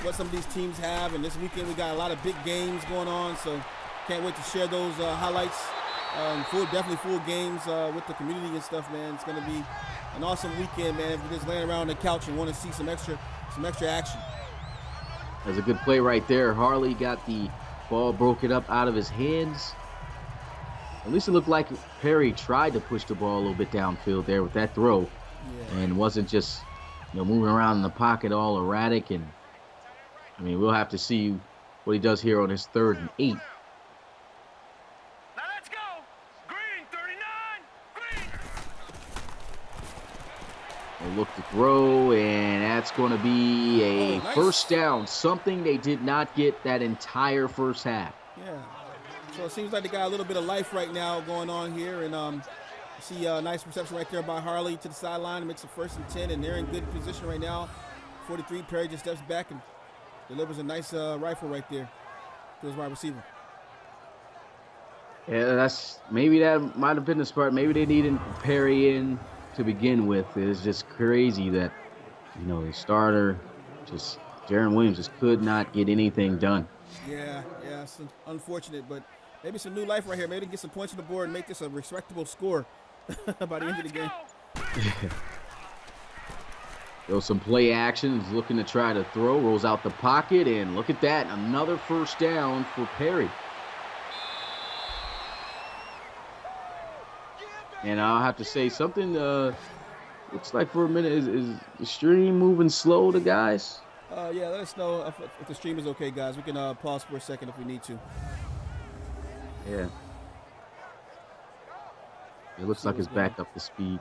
Speaker 2: what some of these teams have. And this weekend we got a lot of big games going on, so can't wait to share those highlights and definitely full games with the community and stuff, man. It's gonna be an awesome weekend, man. If you're just laying around on the couch and want to see some extra action.
Speaker 1: That's a good play right there. Harley got the ball broken up out of his hands. At least it looked like Perry tried to push the ball a little bit downfield there with that throw, and wasn't just moving around in the pocket all erratic. And we'll have to see what he does here on his 3rd and 8.
Speaker 3: Now let's go. Green 39. Green.
Speaker 1: look to throw, and that's going to be a
Speaker 2: nice.
Speaker 1: first down, something they did not get that entire first half.
Speaker 2: Yeah. So it seems like they got a little bit of life right now going on here, and you see a nice reception right there by Harley to the sideline. It makes a 1st and 10, and they're in good position right now. 43, Perry just steps back and delivers a nice rifle right there to his wide receiver.
Speaker 1: Yeah, maybe that might have been the start. Maybe they needed Perry in to begin with. It's just crazy that, the starter, Jaron Williams just could not get anything done.
Speaker 2: Yeah, it's unfortunate, but maybe some new life right here. Maybe they can get some points on the board and make this a respectable score by the end of the game.
Speaker 1: Some play action. He's looking to try to throw, rolls out the pocket, and look at that, another first down for Perry. And I'll have to say something. Looks like for a minute is the stream moving slow to guys.
Speaker 2: Yeah, let us know if the stream is okay, guys. We can pause for a second if we need to.
Speaker 1: Yeah. It looks like it's back up to speed.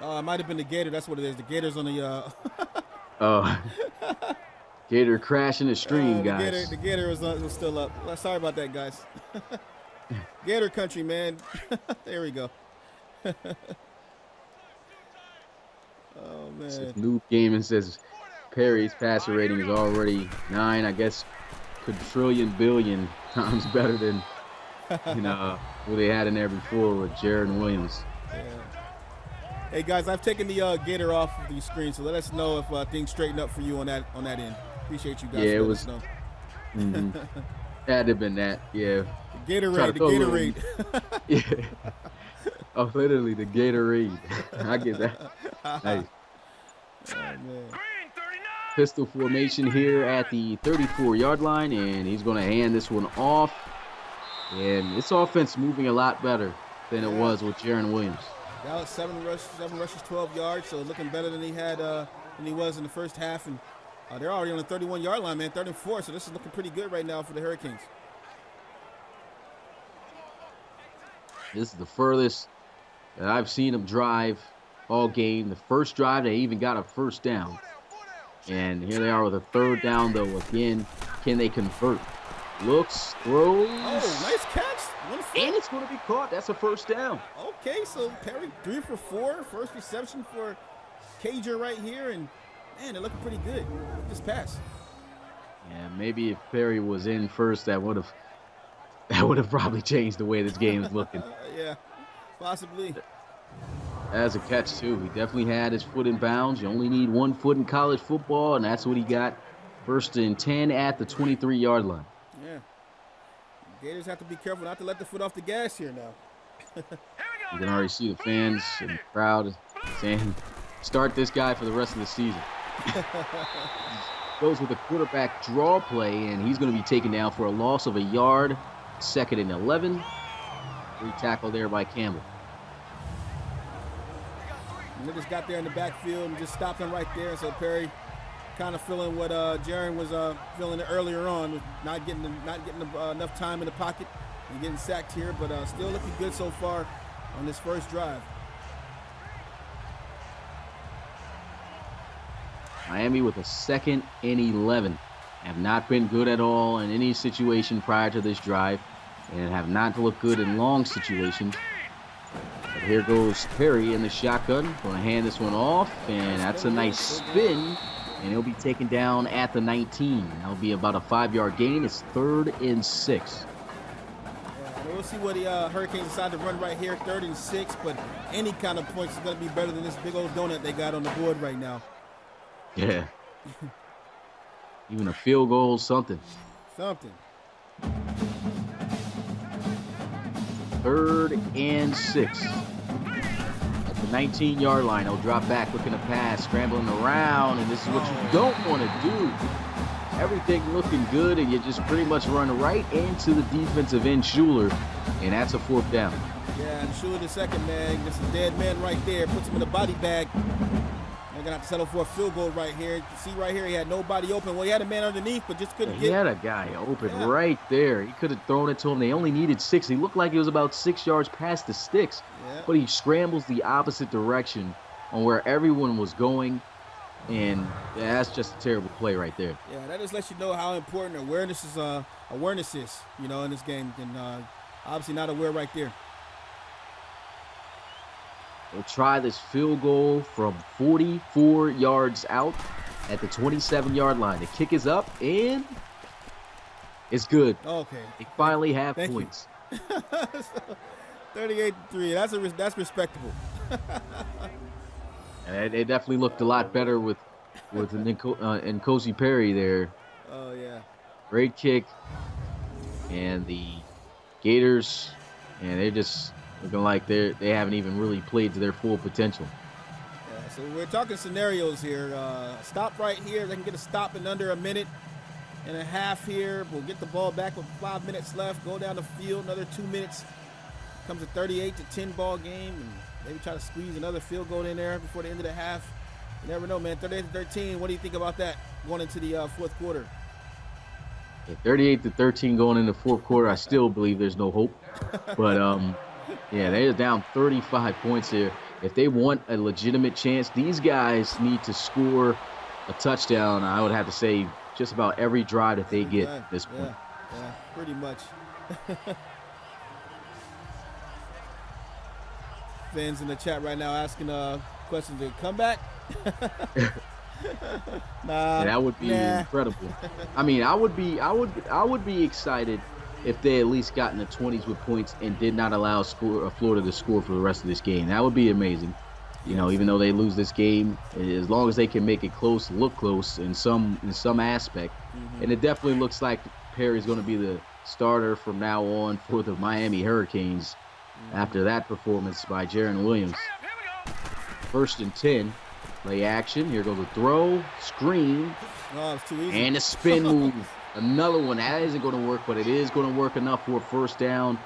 Speaker 2: It might have been the Gator. That's what it is. The Gator's on the.
Speaker 1: Oh. Gator crashing the stream, guys.
Speaker 2: The Gator was still up. Well, sorry about that, guys. Gator country, man. There we go. Oh, man.
Speaker 1: Noob Gaming says Perry's passer rating is already 9, I guess, quadrillion billion times better than, who they had in there before with Jaron Williams.
Speaker 2: Yeah. Hey, guys, I've taken the Gator off of the screen, so let us know if things straighten up for you on that end. Appreciate you guys.
Speaker 1: Yeah, it was.
Speaker 2: Know.
Speaker 1: Mm-hmm. Had to have been that, yeah.
Speaker 2: The Gatorade.
Speaker 1: Yeah. Oh, literally the Gatorade. I get that. Nice.
Speaker 2: Oh, man.
Speaker 1: Pistol formation here at the 34-yard line, and he's going to hand this one off. And this offense moving a lot better than it was with Jaron Williams.
Speaker 2: Dallas 7 rushes, 12 yards, so looking better than he was in the first half. And they're already on the 31-yard line, man, 3rd and 4. So this is looking pretty good right now for the Hurricanes.
Speaker 1: This is the furthest that I've seen them drive all game. The first drive, they even got a first down. And here they are with a 3rd down, though. Again, can they convert? Looks, throws.
Speaker 2: Oh, nice catch.
Speaker 1: And it's going to be caught. That's a first down.
Speaker 2: Okay, so Perry 3 for 4. First reception for Cager right here. And, man, they're looking pretty good. Just pass.
Speaker 1: Yeah, maybe if Perry was in first, that would have probably changed the way this game is looking.
Speaker 2: Yeah, possibly.
Speaker 1: As a catch, too. He definitely had his foot in bounds. You only need 1 foot in college football, and that's what he got. 1st and 10 at the 23-yard line.
Speaker 2: Yeah. Gators have to be careful not to let the foot off the gas here now.
Speaker 1: You can already see the fans and the crowd saying, start this guy for the rest of the season. Goes with a quarterback draw play, and he's going to be taken down for a loss of a yard. 2nd and 11. Re-tackle there by Campbell.
Speaker 2: And they just got there in the backfield and just stopped him right there. So Perry kind of feeling what Jaron was feeling earlier on, with not getting enough time in the pocket and getting sacked here, but still looking good so far on this first drive.
Speaker 1: Miami with a 2nd and 11. Have not been good at all in any situation prior to this drive, and have not looked good in long situations. But here goes Perry in the shotgun. Going to hand this one off, and that's a nice spin, and he'll be taken down at the 19. That'll be about a 5-yard gain. It's 3rd and 6.
Speaker 2: Yeah, we'll see what the Hurricanes decide to run right here, 3rd and 6, but any kind of points is going to be better than this big old donut they got on the board right now.
Speaker 1: Yeah. Even a field goal, something. 3rd and 6. At the 19-yard line, he'll drop back, looking to pass, scrambling around, and this is what you don't want to do. Everything looking good, and you just pretty much run right into the defensive end, Schuler, and that's a 4th down.
Speaker 2: Yeah, and Schuler the second, man. That's a dead man right there. Puts him in a body bag. They're going to have to settle for a field goal right here. You see right here, he had nobody open. Well, he had a man underneath, but just couldn't get.
Speaker 1: He had a guy open right there. He could have thrown it to him. They only needed 6. He looked like he was about 6 yards past the sticks, but he scrambles the opposite direction on where everyone was going, and that's just a terrible play right there.
Speaker 2: Yeah, that just lets you know how important awareness is, in this game. And obviously not aware right there.
Speaker 1: They'll try this field goal from 44 yards out at the 27-yard line. The kick is up, and it's good.
Speaker 2: Okay.
Speaker 1: They finally have
Speaker 2: Thank you.
Speaker 1: points.
Speaker 2: 38-3. That's respectable.
Speaker 1: And they definitely looked a lot better with Nkosi Perry there.
Speaker 2: Oh yeah.
Speaker 1: Great kick, and the Gators, and they're just looking like they haven't even really played to their full potential.
Speaker 2: Yeah, so we're talking scenarios here. Stop right here. They can get a stop in under a minute and a half here. We'll get the ball back with 5 minutes left. Go down the field another 2 minutes. Comes a 38-10 ball game, and maybe try to squeeze another field goal in there before the end of the half. You never know, man. 38-13. What do you think about that going into the fourth quarter?
Speaker 1: Yeah, 38-13 going into the fourth quarter. I still believe there's no hope, but yeah, they're down 35 points here. If they want a legitimate chance, these guys need to score a touchdown. I would have to say just about every drive that they get at this point.
Speaker 2: Yeah, pretty much. Fans in the chat right now asking questions. To come back?
Speaker 1: Yeah, that would be incredible. I mean, I would be excited if they at least got in the 20s with points and did not allow Florida to score for the rest of this game. That would be amazing. Even though they lose this game, as long as they can make it close, look close in some aspect. Mm-hmm. And it definitely looks like Perry's going to be the starter from now on for the Miami Hurricanes after that performance by Jaron Williams. 1st and 10. Play action. Here goes the throw, screen,
Speaker 2: it's too easy.
Speaker 1: And a spin move. Another one. That isn't going to work, but it is going to work enough for a first down.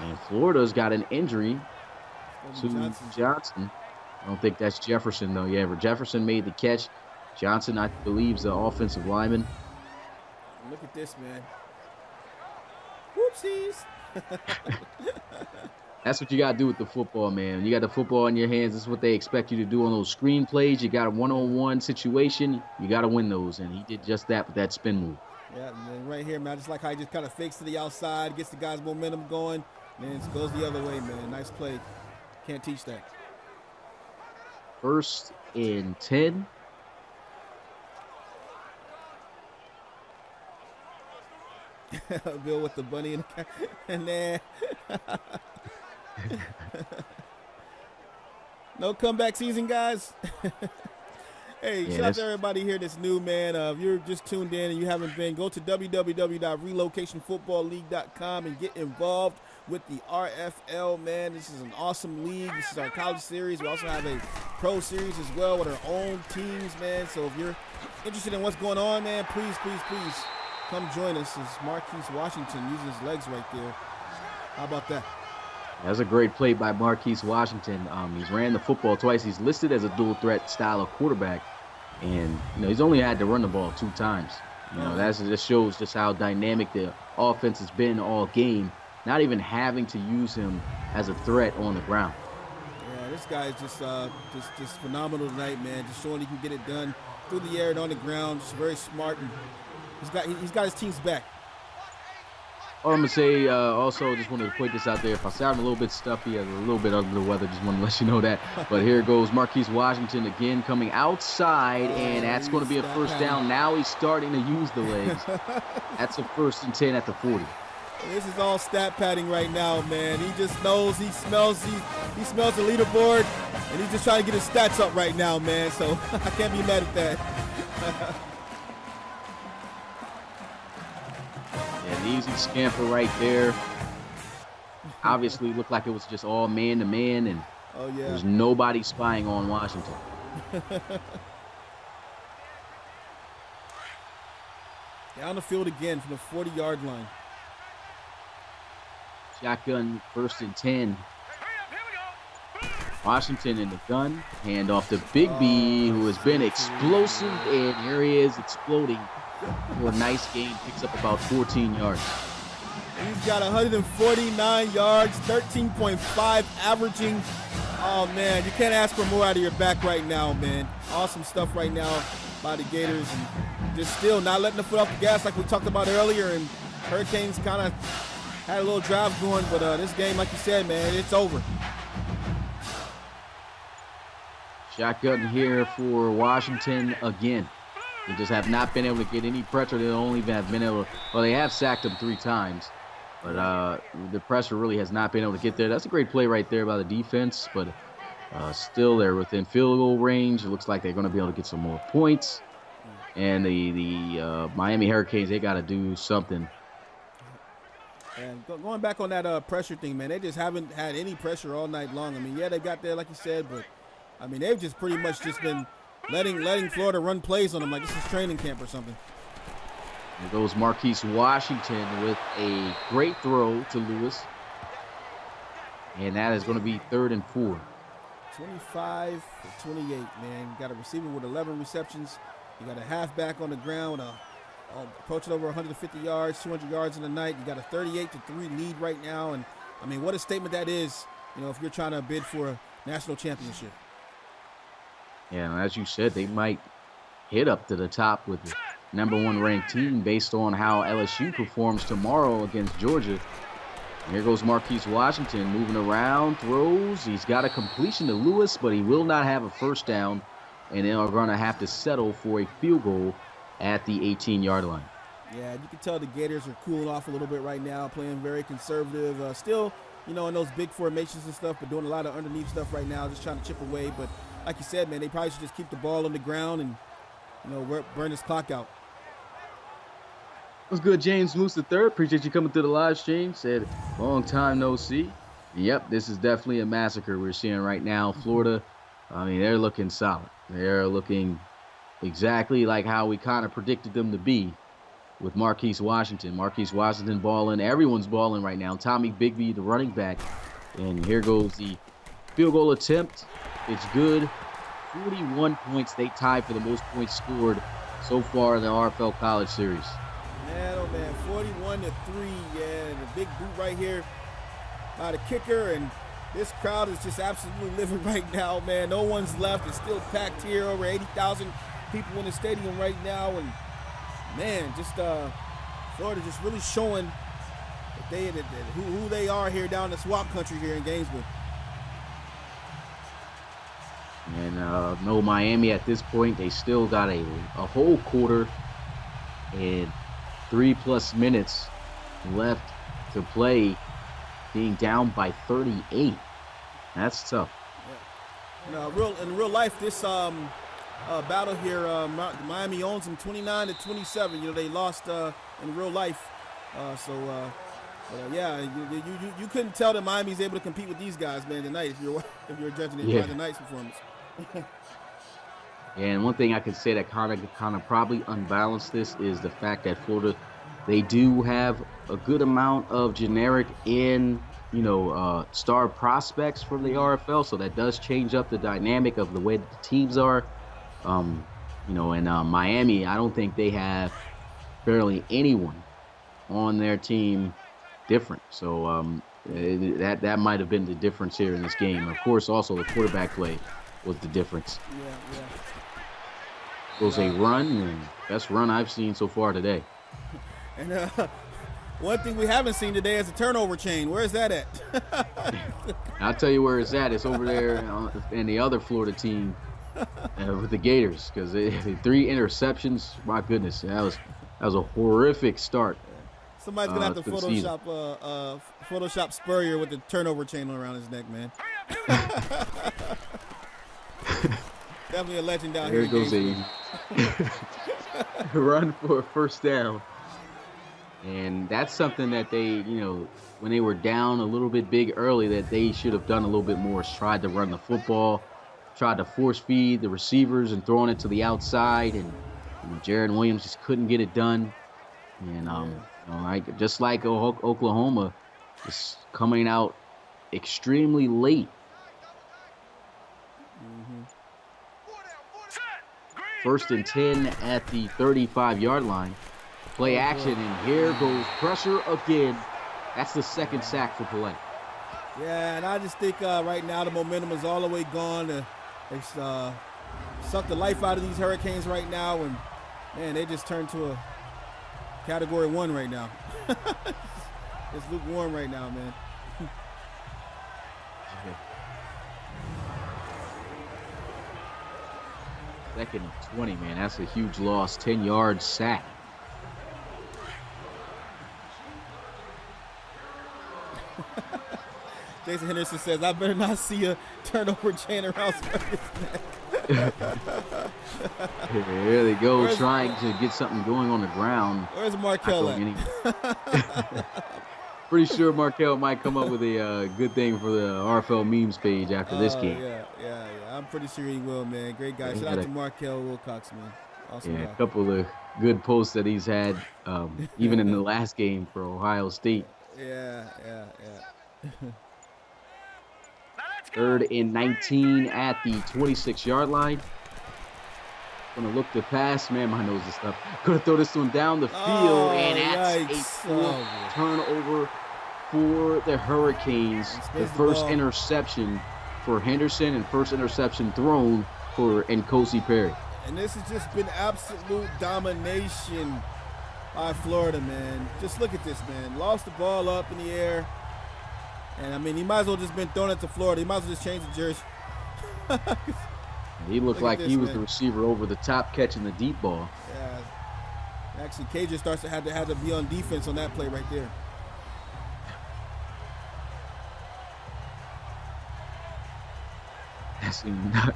Speaker 1: And Florida's got an injury to Johnson. I don't think that's Jefferson, though. Yeah, Jefferson made the catch. Johnson, I believe, is the offensive lineman.
Speaker 2: Look at this, man. Whoopsies.
Speaker 1: That's what you got to do with the football, man. You got the football in your hands. This is what they expect you to do on those screen plays. You got a one-on-one situation. You got to win those, and he did just that with that spin move.
Speaker 2: Yeah, man, right here, man. I just like how he just kind of fakes to the outside, gets the guy's momentum going, and it goes the other way, man. Nice play. Can't teach that.
Speaker 1: 1st and 10.
Speaker 2: Bill with the bunny and there. No comeback season, guys. Hey, shout out to everybody here that's new, man. If you're just tuned in and you haven't been, go to www.relocationfootballleague.com and get involved with the RFL, man. This is an awesome league. This is our college series. We also have a pro series as well with our own teams, man. So if you're interested in what's going on, man, please come join us. It's Marquise Washington using his legs right there. How about that?
Speaker 1: That's a great play by Marquise Washington. He's ran the football twice. He's listed as a dual threat style of quarterback, and he's only had to run the ball 2 times. That just shows just how dynamic the offense has been all game. Not even having to use him as a threat on the ground.
Speaker 2: Yeah, this guy is just phenomenal tonight, man. Just showing he can get it done through the air and on the ground. Just very smart, and he's got his team's back.
Speaker 1: All I'm going to say, also, just wanted to point this out there. If I sound a little bit stuffy, a little bit under the weather, just want to let you know that. But here goes Marquise Washington again coming outside, and that's going to be a first down. Now he's starting to use the legs. That's a 1st and 10 at the 40.
Speaker 2: This is all stat padding right now, man. He just knows, he smells the leaderboard, and he's just trying to get his stats up right now, man. So I can't be mad at that.
Speaker 1: An easy scamper right there. Obviously looked like it was just all man-to-man, and there's nobody spying on Washington.
Speaker 2: Down the field again from the 40-yard line.
Speaker 1: Shotgun 1st and 10. Washington in the gun. Hand off to Big B, who has been explosive, and here he is exploding for a nice game. Picks up about 14 yards.
Speaker 2: He's got 149 yards, 13.5 averaging. Oh, man, you can't ask for more out of your back right now, man. Awesome stuff right now by the Gators. And just still not letting the foot off the gas like we talked about earlier. And Hurricanes kind of had a little drive going. But this game, like you said, man, it's over.
Speaker 1: Shotgun here for Washington again. They just have not been able to get any pressure. They only have been able to, well, they have sacked him 3 times. But the pressure really has not been able to get there. That's a great play right there by the defense, but still they're within field goal range. It looks like they're going to be able to get some more points. And the Miami Hurricanes, they got to do something.
Speaker 2: And going back on that pressure thing, man, they just haven't had any pressure all night long. I mean, yeah, they got there, like you said, but, I mean, they've just pretty much just been letting Florida run plays on them like this is training camp or something.
Speaker 1: There goes Marquise Washington with a great throw to Lewis. And that is going to be 3rd and 4.
Speaker 2: 25 for 28, man. You got a receiver with 11 receptions. You got a halfback on the ground, approaching over 150 yards, 200 yards in the night. You got a 38-3 lead right now. And, I mean, what a statement that is, you know, if you're trying to bid for a national championship.
Speaker 1: Yeah, and as you said, they might hit up to the top with the #1 ranked team based on how LSU performs tomorrow against Georgia. And here goes Marquise Washington moving around, throws. He's got a completion to Lewis, but he will not have a first down, and they are going to have to settle for a field goal at the 18-yard line.
Speaker 2: Yeah, you can tell the Gators are cooling off a little bit right now, playing very conservative. Still, you know, in those big formations and stuff, but doing a lot of underneath stuff right now, just trying to chip away. But like you said, man, they probably should just keep the ball on the ground and, you know, burn this clock out.
Speaker 1: What's good, James Moose III? Appreciate you coming through the live stream. Said, long time no see. Yep, this is definitely a massacre we're seeing right now. Florida, I mean, they're looking solid. They're looking exactly like how we kind of predicted them to be with Marquise Washington. Marquise Washington balling. Everyone's balling right now. Tommy Bigby, the running back. And here goes the field goal attempt. It's good. 41 points. They tie for the most points scored so far in the RFL College Series.
Speaker 2: Man, oh man, 41-3, yeah, and a big boot right here by the kicker, and this crowd is just absolutely living right now, man. No one's left. It's still packed here, over 80,000 people in the stadium right now, and man, just Florida just really showing that who they are here down in the swamp country here in Gainesville.
Speaker 1: And no Miami at this point. They still got a whole quarter and 3+ minutes left to play, being down by 38. That's tough.
Speaker 2: Yeah. In real life, this battle here, Miami owns them 29-27. You know, they lost in real life. Yeah, you couldn't tell that Miami's able to compete with these guys, man, tonight if you're judging it by tonight's performance.
Speaker 1: And one thing I could say that kind of probably unbalanced this is the fact that Florida, they do have a good amount of generic and, you know, star prospects from the RFL, so that does change up the dynamic of the way that the teams are. You know, and Miami, I don't think they have barely anyone on their team different. So that might have been the difference here in this game. Of course, also the quarterback play was the difference.
Speaker 2: Yeah.
Speaker 1: Goes a run, and best run I've seen so far today.
Speaker 2: And one thing we haven't seen today is a turnover chain. Where is that at?
Speaker 1: I'll tell you where it's at. It's over there in the other Florida team with the Gators, because 3 interceptions. My goodness, that was a horrific start.
Speaker 2: Somebody's gonna have to Photoshop Spurrier with the turnover chain around his neck, man. Definitely a legend down here.
Speaker 1: Here goes a run for a first down. And that's something that they, you know, when they were down a little bit big early, that they should have done a little bit more. Tried to run the football, tried to force feed the receivers and throwing it to the outside. And Jared Williams just couldn't get it done. And just like Oklahoma, just coming out extremely late. First and 10 at the 35-yard line. Play action, and here goes pressure again. That's the second sack for Pillay.
Speaker 2: Yeah, and I just think right now the momentum is all the way gone. They've sucked the life out of these Hurricanes right now, and man, they just turned to a Category 1 right now. It's lukewarm right now, man.
Speaker 1: Second and 20, man. That's a huge loss. 10-yard sack.
Speaker 2: Jason Henderson says, I better not see a turnover chain around Scurry's neck.
Speaker 1: Here they go, trying to get something going on the ground.
Speaker 2: Where's Markel at?
Speaker 1: Pretty sure Markel might come up with a good thing for the RFL memes page after this game.
Speaker 2: Yeah. I'm pretty sure he will, man. Great guy. Shout out to Markel Wilcox, man. Awesome guy.
Speaker 1: A couple of good posts that he's had, even in the last game for Ohio State.
Speaker 2: Yeah.
Speaker 1: 3rd and 19 at the 26-yard line. Gonna look to pass. Man, my nose is stuck. Gonna throw this one down the field, and that's a fourth turnover for the Hurricanes. The first interception for Henderson and first interception thrown for Nkosi Perry.
Speaker 2: And this has just been absolute domination by Florida, man. Just look at this, man. Lost the ball up in the air. And, I mean, he might as well just been throwing it to Florida. He might as well just change the jersey.
Speaker 1: He looked like he was the receiver over the top catching the deep ball.
Speaker 2: Yeah. Actually, Cajun had to be on defense on that play right there.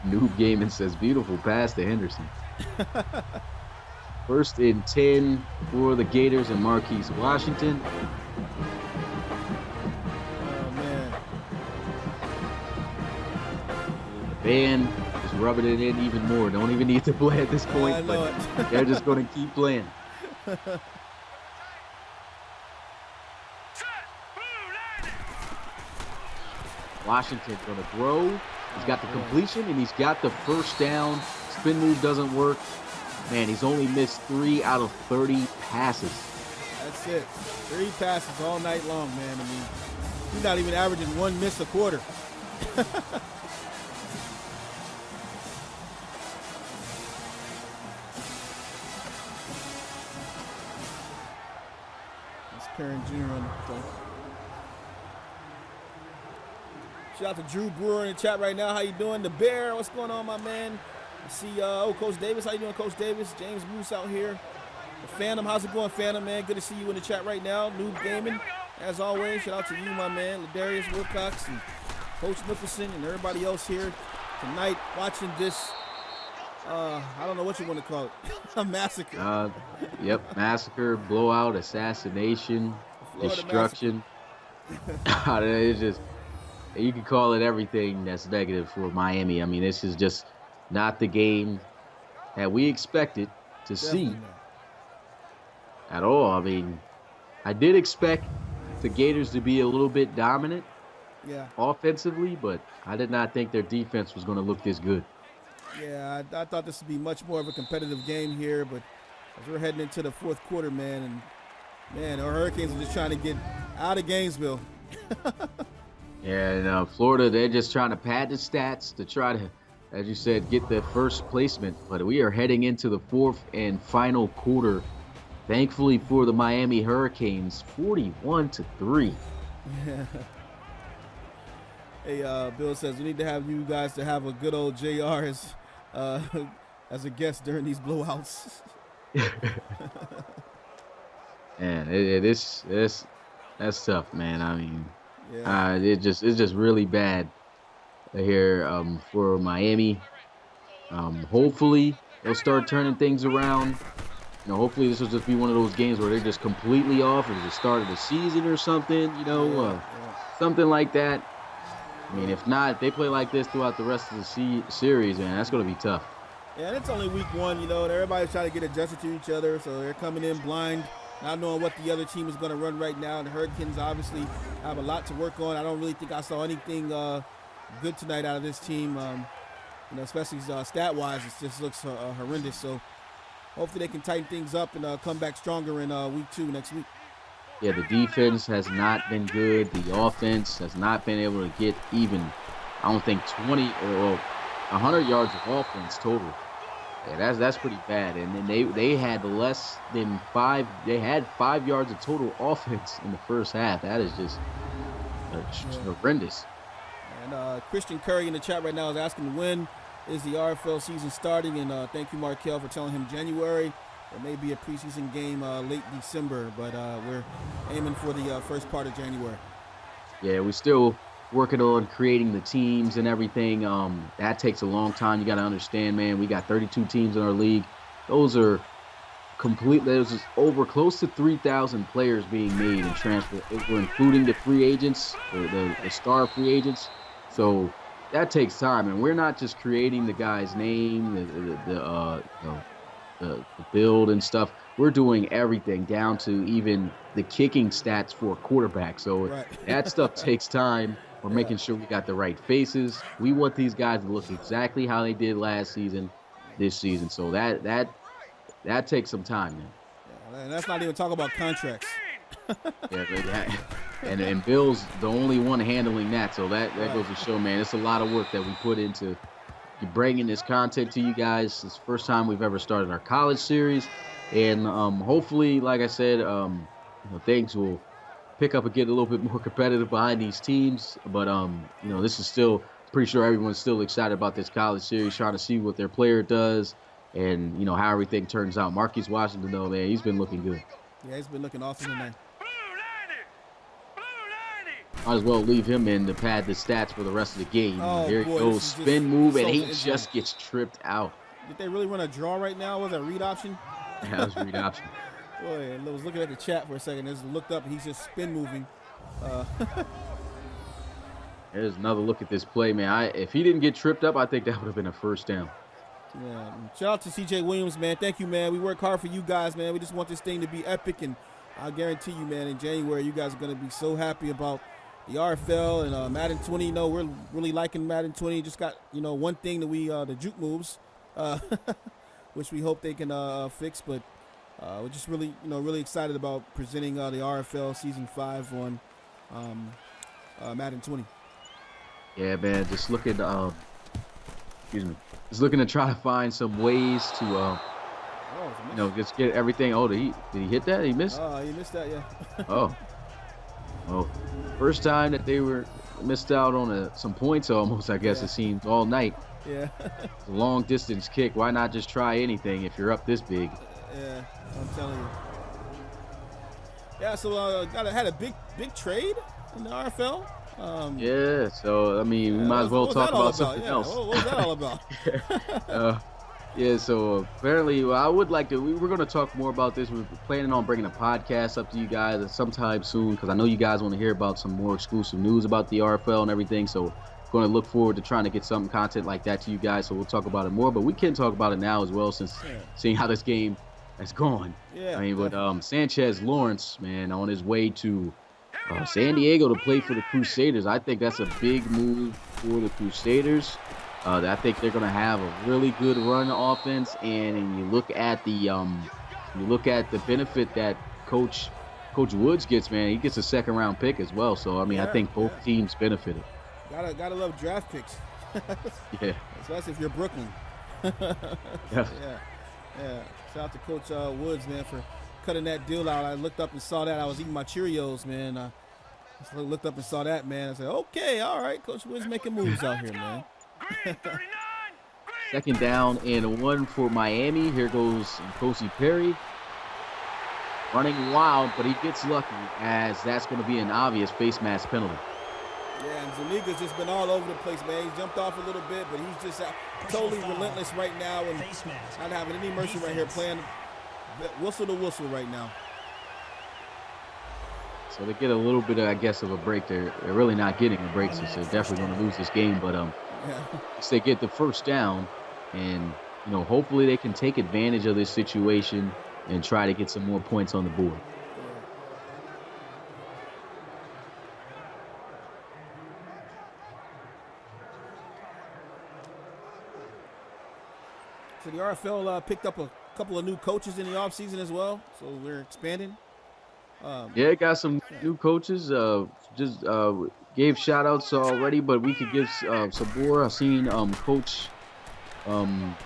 Speaker 1: Noob Gaiman says, beautiful pass to Henderson. 1st and 10 for the Gators and Marquise Washington. Band is rubbing it in even more. Don't even need to play at this point, but they're just going to keep playing. Washington's going to throw. He's got the completion, and he's got the first down. Spin move doesn't work. Man, he's only missed 3 out of 30 passes.
Speaker 2: That's it. 3 passes all night long, man. I mean, he's not even averaging 1 miss a quarter. Perrin Jr. on the play. Shout out to Drew Brewer in the chat right now. How you doing? The Bear, what's going on, my man? I see, Coach Davis. How you doing, Coach Davis? James Moose out here. The Phantom, how's it going, Phantom, man? Good to see you in the chat right now. Noob Gaming, as always. Shout out to you, my man. Ladarius Wilcox and Coach Nicholson and everybody else here tonight watching this. I don't know what you want to call it. A massacre.
Speaker 1: Yep, massacre, blowout, assassination, destruction. It's just, you can call it everything that's negative for Miami. I mean, this is just not the game that we expected to see at all. I mean, I did expect the Gators to be a little bit dominant offensively, but I did not think their defense was going to look this good.
Speaker 2: Yeah, I thought this would be much more of a competitive game here, but as we're heading into the 4th quarter, man, our Hurricanes are just trying to get out of Gainesville.
Speaker 1: Yeah, and Florida, they're just trying to pad the stats to try to, as you said, get the first placement. But we are heading into the 4th and final quarter. Thankfully for the Miami Hurricanes, 41-3.
Speaker 2: Yeah. Hey, Bill says we need to have you guys to have a good old JR as a guest during these blowouts.
Speaker 1: Man, that's tough, man. I mean, it's just really bad here for Miami. Hopefully they'll start turning things around. You know, hopefully this will just be one of those games where they're just completely off at the start of the season or something. You know, something like that. I mean, if not, if they play like this throughout the rest of the series, man, that's going to be tough.
Speaker 2: Yeah, and it's only week 1, you know, and everybody's trying to get adjusted to each other, so they're coming in blind, not knowing what the other team is going to run right now. The Hurricanes obviously have a lot to work on. I don't really think I saw anything good tonight out of this team, you know, especially stat-wise. It just looks horrendous. So hopefully they can tighten things up and come back stronger in week 2 next week.
Speaker 1: Yeah, the defense has not been good. The offense has not been able to get even, I don't think 20 or 100 yards of offense total. Yeah, that's pretty bad. And then they had less than five. They had 5 yards of total offense in the first half. That is just
Speaker 2: Yeah.
Speaker 1: horrendous.
Speaker 2: And Christian Curry in the chat right now is asking when is the RFL season starting? And thank you, Markel, for telling him January. There may be a preseason game late December, but we're aiming for the first part of January.
Speaker 1: Yeah, we're still working on creating the teams and everything. That takes a long time. You got to understand, man. We got 32 teams in our league. Those are completely. There's over close to 3,000 players being made and transferred. We're including the free agents, the star free agents. So that takes time, and we're not just creating the guy's name, the build and stuff. We're doing everything down to even the kicking stats for a quarterback. So
Speaker 2: Right.
Speaker 1: that stuff takes time. We're
Speaker 2: Yeah.
Speaker 1: making sure we got the right faces. We want these guys to look exactly how they did last season, this season. So that takes some time, man.
Speaker 2: And that's not even talking about contracts.
Speaker 1: Yeah, and Bill's the only one handling that. So that goes to show, man, it's a lot of work that we put into bringing this content to you guys. It's the first time we've ever started our college series, and hopefully, like I said, things will pick up and get a little bit more competitive behind these teams. But this is still pretty sure everyone's still excited about this college series, trying to see what their player does and how everything turns out. Marquise Washington, though, man, he's been looking good.
Speaker 2: Yeah, he's been looking awesome tonight.
Speaker 1: Might as well leave him in to pad the stats for the rest of the game.
Speaker 2: Oh,
Speaker 1: Here he
Speaker 2: boy,
Speaker 1: goes,
Speaker 2: this is
Speaker 1: spin move, and he
Speaker 2: just
Speaker 1: just gets tripped out.
Speaker 2: Did they really run a draw right now? Was that a read option?
Speaker 1: Yeah, that was a read option.
Speaker 2: Boy, I was looking at the chat for a second. Just looked up, and he's just spin moving.
Speaker 1: There's another look at this play, man. If he didn't get tripped up, I think that would have been a first down.
Speaker 2: Yeah. Shout out to CJ Williams, man. Thank you, man. We work hard for you guys, man. We just want this thing to be epic, and I guarantee you, man, in January, you guys are going to be so happy about the RFL and Madden 20. We're really liking Madden 20. Just got, one thing that the juke moves, which we hope they can fix, but we're just really, really excited about presenting the RFL Season 5 on Madden 20.
Speaker 1: Yeah, man, just looking to try to find some ways to just get everything. Oh, did he hit that? He missed?
Speaker 2: He missed that, yeah.
Speaker 1: Oh. Well, first time that they were missed out on some points almost, I guess.
Speaker 2: Yeah.
Speaker 1: It seems all night.
Speaker 2: Yeah.
Speaker 1: It's a long distance kick. Why not just try anything if you're up this big?
Speaker 2: Yeah, I'm telling you. Yeah, so had a big trade in the RFL.
Speaker 1: Yeah, so we might as well talk about something else.
Speaker 2: What was that all about?
Speaker 1: Yeah, so apparently, I would like to. We're going to talk more about this. We're planning on bringing a podcast up to you guys sometime soon because I know you guys want to hear about some more exclusive news about the RFL and everything. So, going to look forward to trying to get some content like that to you guys. So we'll talk about it more, but we can talk about it now as well since seeing how this game has gone.
Speaker 2: Yeah.
Speaker 1: But Sanchez Lawrence, man, on his way to San Diego to play for the Crusaders. I think that's a big move for the Crusaders. I think they're going to have a really good run offense, and you look at the benefit that Coach Woods gets, man. He gets a second round pick as well. So I think both teams benefited.
Speaker 2: Gotta love draft picks.
Speaker 1: Yeah,
Speaker 2: especially if you're Brooklyn.
Speaker 1: Yeah.
Speaker 2: Shout out to Coach Woods, man, for cutting that deal out. I looked up and saw that. I was eating my Cheerios, man. I looked up and saw that, man. I said, okay, all right, Coach Woods making moves out here, man.
Speaker 1: Second down and 1 for Miami. Here goes Kosi Perry. Running wild, but he gets lucky as that's going to be an obvious face mask penalty.
Speaker 2: Yeah, and Zuniga's just been all over the place, man. He jumped off a little bit, but he's just totally relentless right now and not having any mercy right here, playing whistle to whistle right now.
Speaker 1: So they get a little bit, I guess, of a break. They're really not getting a break, so they're definitely going to lose this game. But they get the first down, and hopefully they can take advantage of this situation and try to get some more points on the board.
Speaker 2: So the RFL picked up a couple of new coaches in the offseason as well, so we're expanding.
Speaker 1: Yeah, got some
Speaker 2: Yeah.
Speaker 1: new coaches. Just gave shout outs already, but we could give some more. I seen Coach um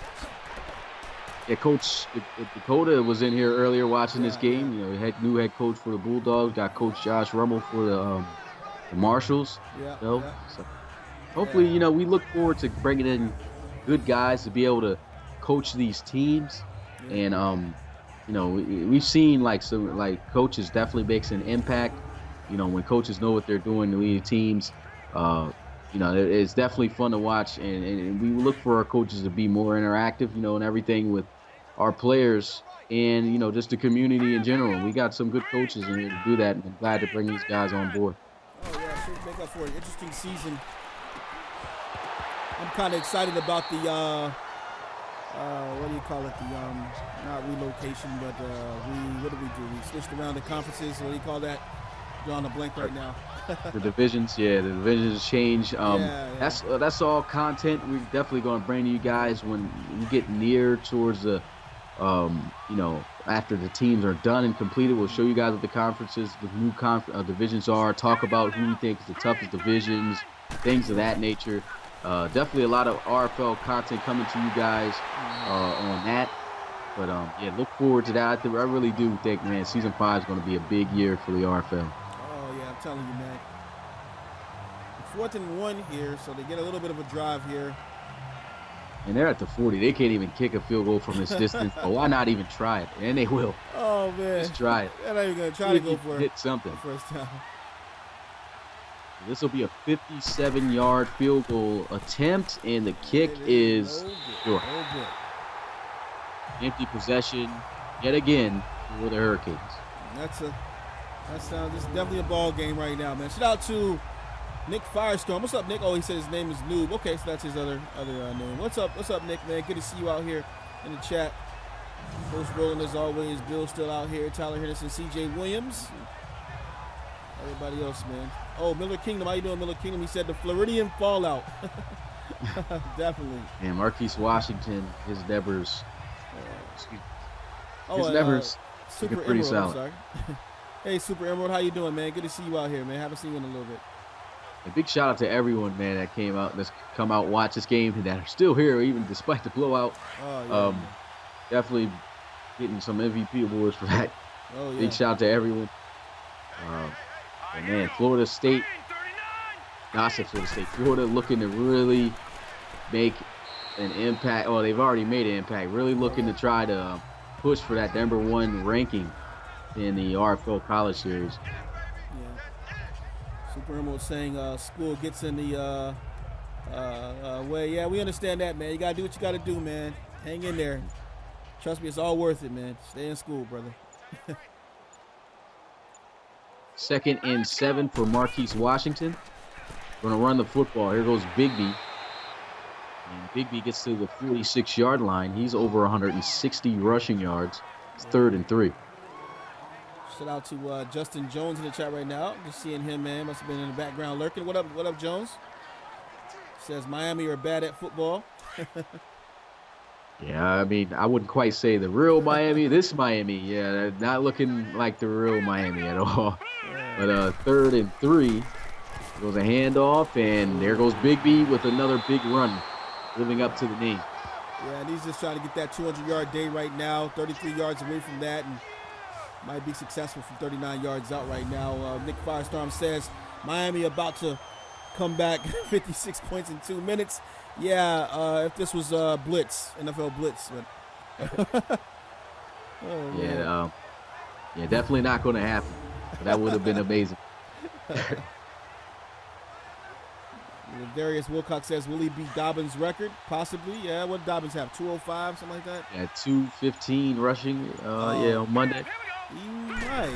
Speaker 1: yeah, Coach Dakota was in here earlier watching this
Speaker 2: Yeah, yeah,
Speaker 1: game. You know, new head coach for the Bulldogs. Got Coach Josh Rummel for the Marshals.
Speaker 2: yeah,
Speaker 1: You know,
Speaker 2: yeah,
Speaker 1: so hopefully,
Speaker 2: yeah,
Speaker 1: you know, we look forward to bringing in good guys to be able to coach these teams.
Speaker 2: yeah.
Speaker 1: And you know, we've seen like some like coaches definitely makes an impact. You know, when coaches know what they're doing to lead teams, uh, you know, it's definitely fun to watch. And we look for our coaches to be more interactive. You know, and everything with our players and you know just the community in general. We got some good coaches in here to do that, and I'm glad to bring these guys on board.
Speaker 2: Oh yeah, should make up for an interesting season. I'm kind of excited about the what do you call it? The not relocation, but what do we do? We switched around the conferences. What do you call that? Drawing a blank right now.
Speaker 1: The divisions, yeah, the divisions change.
Speaker 2: Yeah, yeah.
Speaker 1: That's all content. We're definitely going to bring to you guys when we get near towards the, you know, after the teams are done and completed. We'll show you guys what the conferences, the new divisions are. Talk about who we think is the toughest divisions, things of that nature. Definitely a lot of RFL content coming to you guys on that. But yeah, look forward to that. I really do think, man, season 5 is going to be a big year for the RFL.
Speaker 2: Oh yeah, I'm telling you, man. 4th and 1 here, so they get a little bit of a drive here.
Speaker 1: And they're at the 40. They can't even kick a field goal from this distance. But why not even try it? And they will.
Speaker 2: Oh man,
Speaker 1: Just try it.
Speaker 2: they're not even gonna try
Speaker 1: See
Speaker 2: to
Speaker 1: if
Speaker 2: go
Speaker 1: you
Speaker 2: for
Speaker 1: hit
Speaker 2: it.
Speaker 1: something.
Speaker 2: First time.
Speaker 1: This will be a 57-yard field goal attempt, and the kick
Speaker 2: It
Speaker 1: is
Speaker 2: no good.
Speaker 1: short.
Speaker 2: No good.
Speaker 1: Empty possession yet again for the Hurricanes.
Speaker 2: That's this is definitely a ball game right now, man. Shout out to Nick Firestorm. What's up, Nick? Oh, he said his name is Noob. Okay, so that's his other name. What's up, Nick, man? Good to see you out here in the chat. Coach rolling as always. Bill still out here. Tyler Henderson, C.J. Williams. Everybody else, man. Oh, Miller Kingdom. How you doing, Miller Kingdom? He said the Floridian fallout. Definitely.
Speaker 1: And Marquise Washington, his Devers. His
Speaker 2: and,
Speaker 1: Nevers
Speaker 2: Super
Speaker 1: pretty
Speaker 2: Emerald.
Speaker 1: solid.
Speaker 2: I'm sorry. Hey, Super Emerald. How you doing, man? Good to see you out here, man. Haven't seen you in a little bit.
Speaker 1: A big shout out to everyone, man, that's come out, watch this game, and that are still here, even despite the blowout.
Speaker 2: Oh, yeah.
Speaker 1: Definitely getting some MVP awards for that.
Speaker 2: Oh, yeah.
Speaker 1: Big shout out to everyone. And man, Florida State, I said Florida State, Florida looking to really make an impact. Oh, they've already made an impact. Really looking to try to push for that #1 ranking in the RFL College Series.
Speaker 2: Yeah. Super Emerald saying school gets in the way. Yeah, we understand that, man. You got to do what you got to do, man. Hang in there. Trust me, it's all worth it, man. Stay in school, brother.
Speaker 1: 2nd and 7 for Marquise Washington. Going to run the football. Here goes Bigby. And Bigby gets to the 46-yard line. He's over 160 rushing yards. It's 3rd and 3.
Speaker 2: Shout out to Justin Jones in the chat right now. Just seeing him, man. Must have been in the background lurking. What up, Jones? Says Miami are bad at football.
Speaker 1: Yeah, I mean, I wouldn't quite say the real Miami. This Miami, yeah, they're not looking like the real Miami at all. But 3rd and 3. Goes a handoff, and there goes Bigby with another big run, living up to the name.
Speaker 2: Yeah, and he's just trying to get that 200-yard day right now. 33 yards away from that, and might be successful from 39 yards out right now. Nick Firestorm says Miami about to come back 56 points in 2 minutes. Yeah, if this was Blitz, NFL Blitz. But
Speaker 1: yeah, definitely not going to happen. That would have been amazing.
Speaker 2: Darius Wilcox says, will he beat Dobbins' record? Possibly. Yeah, what did Dobbins have? 205, something like that?
Speaker 1: Yeah, 215 rushing, yeah, on Monday.
Speaker 2: He might.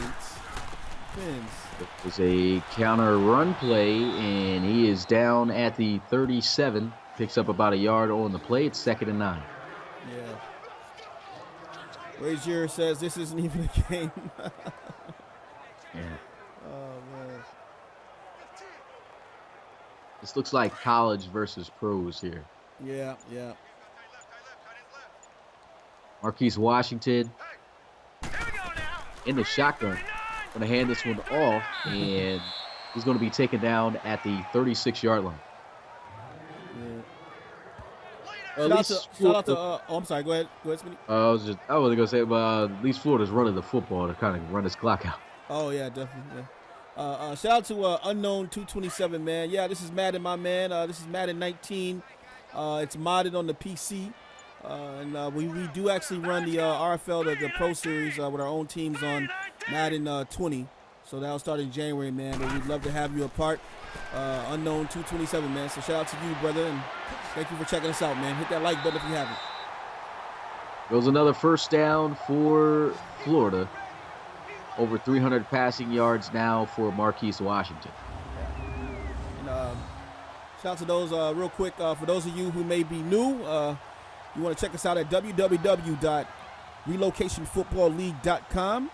Speaker 2: Depends.
Speaker 1: It was a counter run play, and he is down at the 37. Picks up about a yard on the play. It's 2nd and 9.
Speaker 2: Yeah. Razier says this isn't even a game.
Speaker 1: Yeah.
Speaker 2: Oh, man.
Speaker 1: This looks like college versus pros here.
Speaker 2: Yeah, yeah.
Speaker 1: Marquise Washington in the shotgun. going to hand this one off, and he's going to be taken down at the 36-yard line.
Speaker 2: Yeah.
Speaker 1: Well,
Speaker 2: Shout out to oh, I'm sorry. Go ahead, Smitty.
Speaker 1: I was going to say, at least Florida's running the football to kind of run this clock out.
Speaker 2: Oh yeah, definitely. Yeah. Shout out to Unknown 227, man. Yeah, this is Madden, my man. This is Madden 19. It's modded on the PC, and we do actually run the RFL, the Pro Series, with our own teams on Madden 20. So that'll start in January, man. But we'd love to have you a part. Unknown 227, man. So shout out to you, brother, and thank you for checking us out, man. Hit that like button if you haven't.
Speaker 1: Goes another first down for Florida. Over 300 passing yards now for Marquise Washington.
Speaker 2: And, shout out to those real quick. For those of you who may be new, you want to check us out at www.relocationfootballleague.com.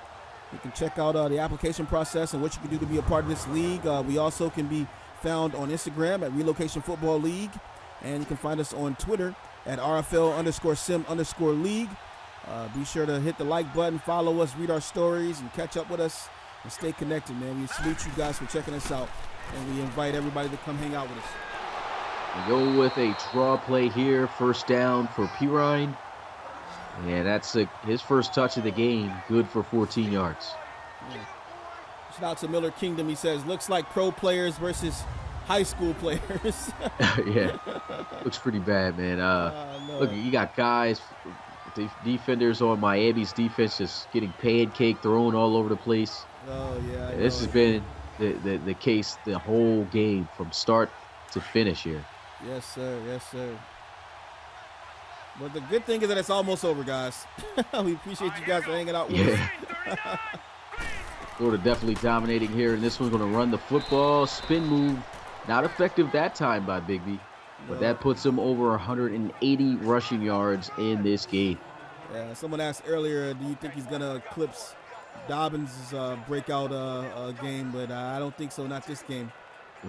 Speaker 2: You can check out the application process and what you can do to be a part of this league. We also can be found on Instagram at Relocation Football League, and you can find us on Twitter at RFL_sim_league. Be sure to hit the like button, follow us, read our stories, and catch up with us, and stay connected, man. We salute you guys for checking us out, and we invite everybody to come hang out with us.
Speaker 1: We go with a draw play here, first down for Pirine. And that's his first touch of the game, good for 14 yards.
Speaker 2: Yeah. Shout out to Miller Kingdom. He says, looks like pro players versus high school players.
Speaker 1: Yeah, looks pretty bad, man.
Speaker 2: No.
Speaker 1: Look, you got guys, defenders on Miami's defense just getting pancake thrown all over the place.
Speaker 2: Oh, yeah.
Speaker 1: This has been the case the whole game from start to finish here.
Speaker 2: Yes, sir. Yes, sir. But the good thing is that it's almost over, guys. We appreciate you guys for hanging out with us.
Speaker 1: Florida definitely dominating here, and this one's going to run the football. Spin move, not effective that time by Bigby, but that puts him over 180 rushing yards in this game.
Speaker 2: Yeah, someone asked earlier, do you think he's going to eclipse Dobbins' breakout game? But I don't think so, not this game.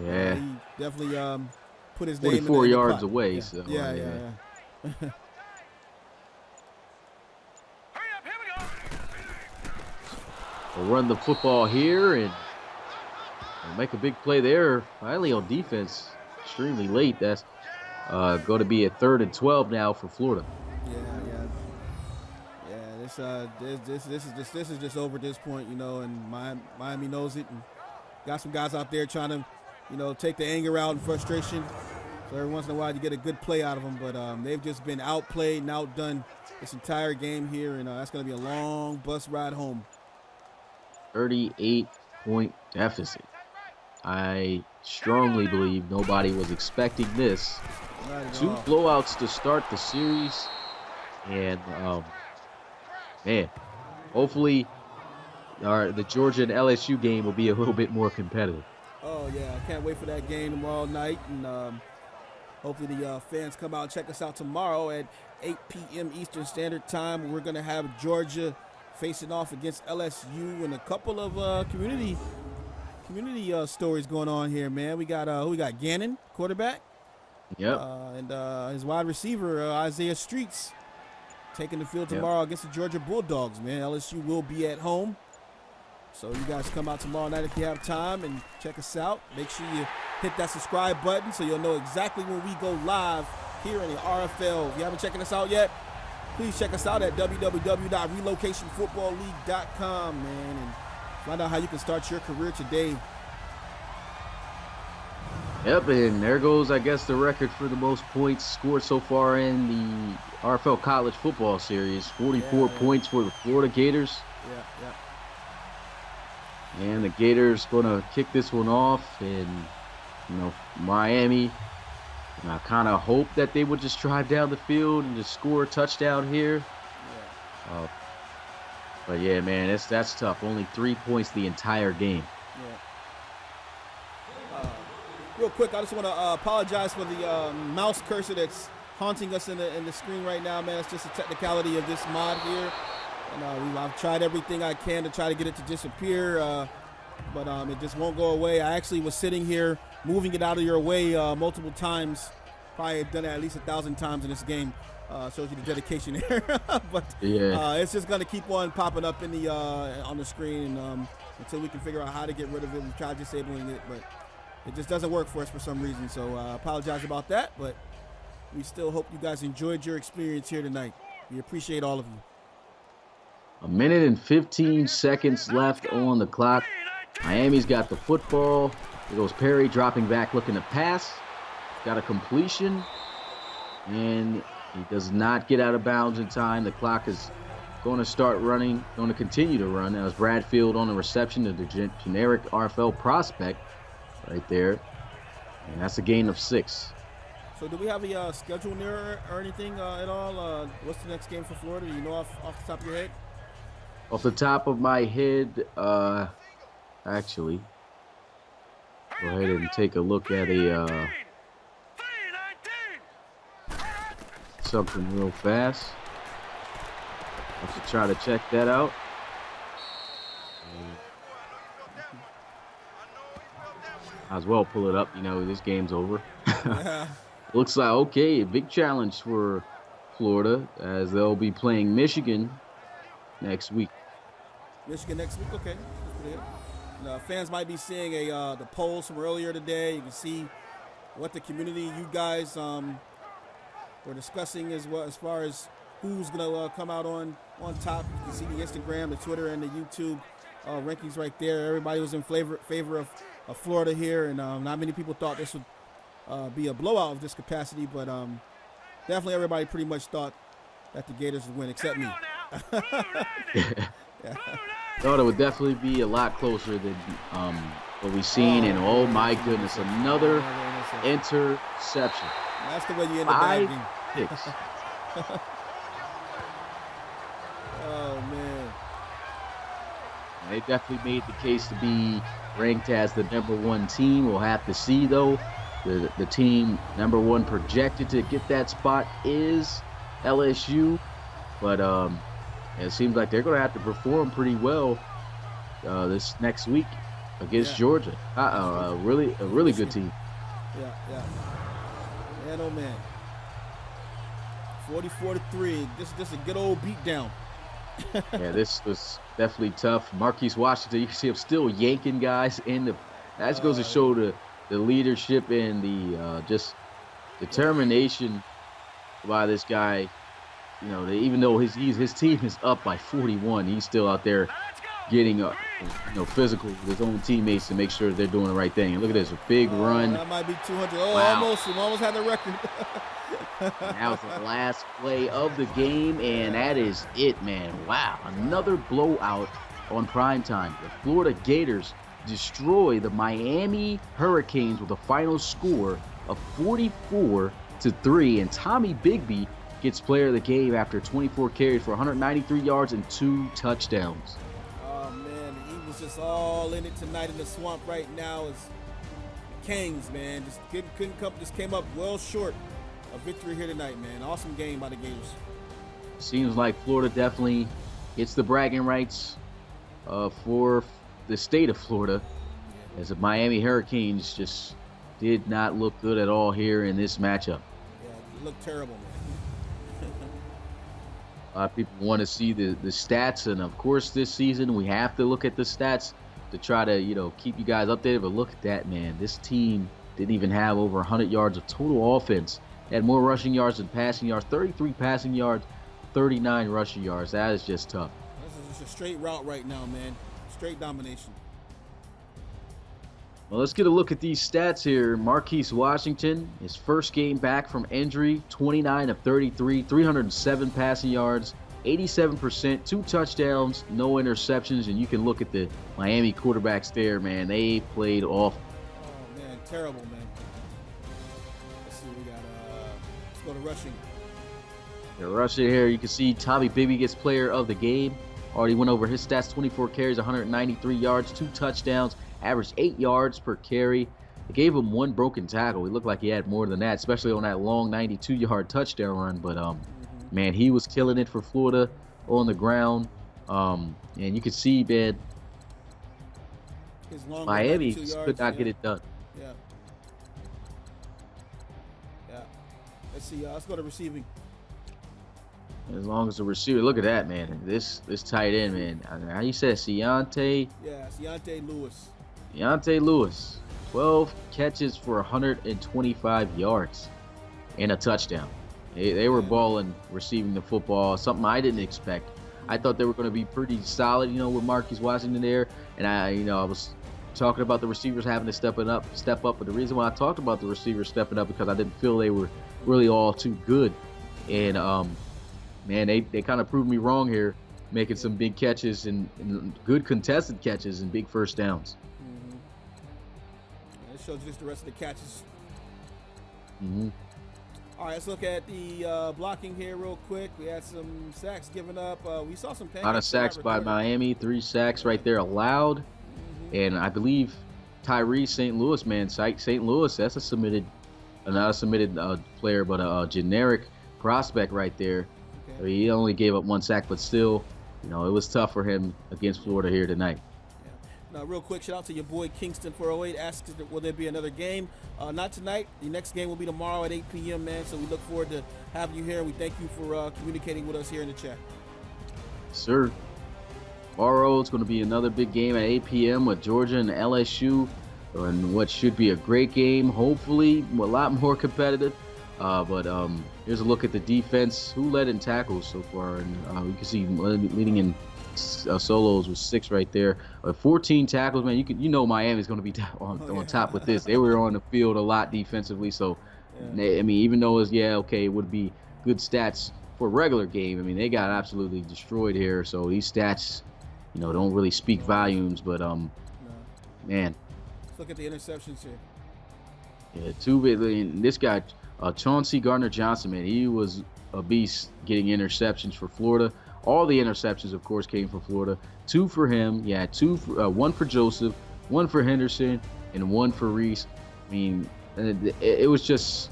Speaker 1: Yeah.
Speaker 2: He definitely put his name in the
Speaker 1: 44 yards
Speaker 2: pot.
Speaker 1: away.
Speaker 2: Yeah.
Speaker 1: So,
Speaker 2: Yeah.
Speaker 1: We'll run the football here and make a big play there. Finally on defense, extremely late. That's going to be a 3rd and 12 now for Florida.
Speaker 2: This is just over at this point, you know, and Miami knows it, and got some guys out there trying to, you know, take the anger out and frustration. So every once in a while you get a good play out of them, but they've just been outplayed and outdone this entire game here, and that's going to be a long bus ride home.
Speaker 1: 38-point deficit. I strongly believe nobody was expecting this. Two blowouts to start the series, and man, hopefully the Georgia and LSU game will be a little bit more competitive.
Speaker 2: Oh yeah, I can't wait for that game tomorrow night, and hopefully the fans come out and check us out tomorrow at 8 p.m. Eastern Standard Time. We're gonna have Georgia facing off against LSU, and a couple of community stories going on here, man. We got Gannon, quarterback.
Speaker 1: Yep.
Speaker 2: And his wide receiver Isaiah Streets taking the field tomorrow against the Georgia Bulldogs, man. LSU will be at home, so you guys come out tomorrow night if you have time and check us out. Make sure you hit that subscribe button so you'll know exactly when we go live here in the RFL. If you haven't checked us out yet, please check us out at www.relocationfootballleague.com, man, and find out how you can start your career today.
Speaker 1: Yep, and there goes, I guess, the record for the most points scored so far in the RFL College Football Series. 44 points for the Florida Gators.
Speaker 2: Yeah.
Speaker 1: And the Gators going to kick this one off, and, you know, Miami, and I kind of hope that they would just drive down the field and just score a touchdown here. But yeah, man, that's tough. Only 3 points the entire game.
Speaker 2: Yeah. Real quick, I just want to apologize for the mouse cursor that's haunting us in the screen right now, man. It's just a technicality of this mod here, and I've tried everything I can to try to get it to disappear, but it just won't go away. I actually was sitting here moving it out of your way multiple times probably done it at least 1,000 times in this game. Shows you the dedication there. But
Speaker 1: Yeah.
Speaker 2: it's just gonna keep on popping up in the on the screen until we can figure out how to get rid of it. We tried disabling it, but it just doesn't work for us for some reason. So I apologize about that, but we still hope you guys enjoyed your experience here tonight. We appreciate all of you.
Speaker 1: 1:15 left on the clock. Miami's got the football. Here goes Perry dropping back, looking to pass. Got a completion, and he does not get out of bounds in time. The clock is going to start running, going to continue to run. That was Bradfield on the reception of the generic RFL prospect right there. And that's a gain of 6.
Speaker 2: So do we have a schedule near or anything at all? What's the next game for Florida? Do you know off the top of your head?
Speaker 1: Off the top of my head, actually, go ahead and take a look at something real fast. Let's try to check that out. Might as well pull it up. You know, this game's over.
Speaker 2: Yeah.
Speaker 1: Looks like, okay, a big challenge for Florida as they'll be playing Michigan next week.
Speaker 2: Michigan next week, okay. That's pretty good. Fans might be seeing the polls from earlier today. You can see what the community, you guys, were discussing as far as who's gonna come out on top. You can see the Instagram, the Twitter, and the YouTube rankings right there. Everybody was in favor of Florida here, and not many people thought this would be a blowout of this capacity, but definitely everybody pretty much thought that the Gators would win, except me. Yeah.
Speaker 1: Thought it would definitely be a lot closer than what we've seen, and oh my goodness, another interception.
Speaker 2: That's the way you end a bad
Speaker 1: 5
Speaker 2: game.
Speaker 1: picks.
Speaker 2: Oh man.
Speaker 1: They definitely made the case to be ranked as the #1 team. We'll have to see though. The team #1 projected to get that spot is LSU, but it seems like they're going to have to perform pretty well this next week against Georgia. A really good team.
Speaker 2: Yeah. Man, oh man. 44-3. This is a good old beatdown.
Speaker 1: Yeah, this was definitely tough. Marquise Washington, you can see him still yanking guys in the. That goes to show the leadership and the just determination by this guy. You know, even though his team is up by 41, he's still out there getting physical with his own teammates to make sure they're doing the right thing. And look at this, a big run.
Speaker 2: That might be 200. Oh,
Speaker 1: wow.
Speaker 2: almost had the record.
Speaker 1: That was the last play of the game, and that is it, man. Wow, another blowout on primetime. The Florida Gators destroy the Miami Hurricanes with a final score of 44-3, and Tommy Bigby gets player of the game after 24 carries for 193 yards and 2 touchdowns.
Speaker 2: Oh man, he was just all in it tonight in the swamp right now. As Kings, man, just came up well short of victory here tonight, man. Awesome game by the Gators.
Speaker 1: Seems like Florida definitely gets the bragging rights for the state of Florida, as the Miami Hurricanes just did not look good at all here in this matchup.
Speaker 2: Yeah, it looked terrible, man.
Speaker 1: A lot of people want to see the stats, and of course this season we have to look at the stats to try to keep you guys updated. But look at that, man. This team didn't even have over 100 yards of total offense. They had more rushing yards than passing yards. 33 passing yards, 39 rushing yards. That is just tough.
Speaker 2: This is just a straight route right now, man. Straight domination.
Speaker 1: Well, let's get a look at these stats here. Marquise Washington, his first game back from injury, 29 of 33, 307 passing yards, 87%, 2 touchdowns, no interceptions. And you can look at the Miami quarterbacks there, man. They played off.
Speaker 2: Oh, man, terrible, man. Let's see, we got, let's go to rushing.
Speaker 1: The rushing here, you can see Tommy Bigby gets player of the game. Already went over his stats, 24 carries, 193 yards, 2 touchdowns. Averaged 8 yards per carry. They gave him 1 broken tackle. He looked like he had more than that, especially on that long 92-yard touchdown run. But, man, he was killing it for Florida on the ground. And you could see, man, Miami could not get it done.
Speaker 2: Yeah. Let's see. Let's go to receiving.
Speaker 1: As long as the receiver, look at that, man. This tight end, man. How you said Keontae?
Speaker 2: Yeah, Keontae Lewis.
Speaker 1: Keontae Lewis, 12 catches for 125 yards and a touchdown. They were balling receiving the football, something I didn't expect. I thought they were going to be pretty solid, with Marquise Washington there. And I was talking about the receivers having to step up. But the reason why I talked about the receivers stepping up because I didn't feel they were really all too good. And, man, they kind of proved me wrong here, making some big catches and good contested catches and big first downs.
Speaker 2: It shows just the rest of the catches.
Speaker 1: Mm-hmm.
Speaker 2: All right, let's look at the blocking here real quick. We had some sacks given up. We saw some
Speaker 1: a lot of sacks by Miami. 3 sacks right there allowed. And I believe Tyree St. Louis, man. St. Louis, that's not a submitted player, but a generic prospect right there. Okay. He only gave up 1 sack, but still, it was tough for him against Florida here tonight.
Speaker 2: Now, real quick, shout out to your boy Kingston 408. Asks, will there be another game? Not tonight. The next game will be tomorrow at 8 p.m., man. So we look forward to having you here. We thank you for communicating with us here in the chat.
Speaker 1: Sir. Tomorrow it's going to be another big game at 8 p.m. with Georgia and LSU, and what should be a great game. Hopefully, a lot more competitive. But here's a look at the defense. Who led in tackles so far? And you can see leading in solos was 6 right there. 14 tackles, man. Miami's going to be on top with this. They were on the field a lot defensively. So, even though it would be good stats for a regular game. They got absolutely destroyed here. So these stats, don't really speak volumes. But man,
Speaker 2: let's look at the interceptions here.
Speaker 1: Yeah, 2 this guy. Chauncey Gardner-Johnson, man, he was a beast getting interceptions for Florida. All the interceptions, of course, came from Florida. 2 for him. Yeah, 1 for Joseph, 1 for Henderson, and 1 for Reese. It was just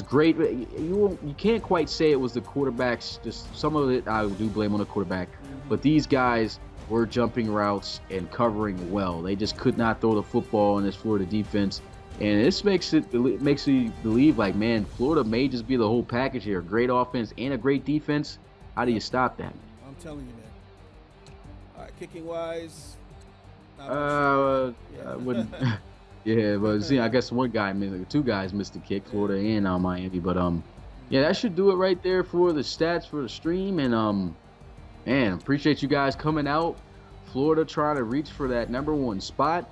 Speaker 1: great. You can't quite say it was the quarterbacks. Just some of it I do blame on the quarterback. But these guys were jumping routes and covering well. They just could not throw the football in this Florida defense. And this makes me believe, like, man, Florida may just be the whole package here. Great offense and a great defense. How do you stop that?
Speaker 2: I'm telling you, man. All right, kicking wise.
Speaker 1: I wouldn't. Yeah, but see, I guess 2 guys missed the kick, Florida and Miami. But that should do it right there for the stats for the stream. And man, appreciate you guys coming out. Florida trying to reach for that #1 spot.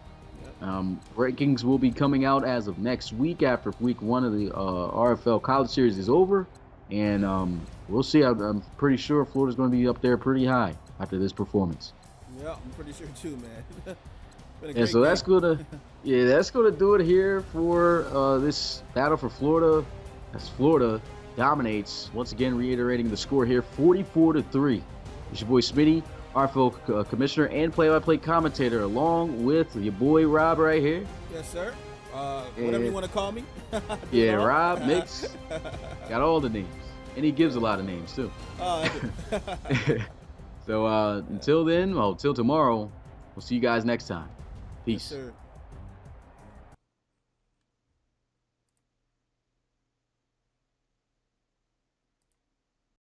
Speaker 1: Rankings will be coming out as of next week after week 1 of the RFL College Series is over. And we'll see. I'm pretty sure Florida's going to be up there pretty high after this performance.
Speaker 2: Yeah, I'm pretty sure too, man.
Speaker 1: And so that's gonna do it here for this battle for Florida. As Florida dominates, once again reiterating the score here, 44-3. It's your boy Smitty, RFL commissioner and play-by-play commentator, along with your boy Rob right here.
Speaker 2: Yes, sir. Whatever you want to call me.
Speaker 1: Rob Mix. Got all the names. And he gives a lot of names, too. So until then, till tomorrow, we'll see you guys next time. Peace.
Speaker 2: Yes, sir.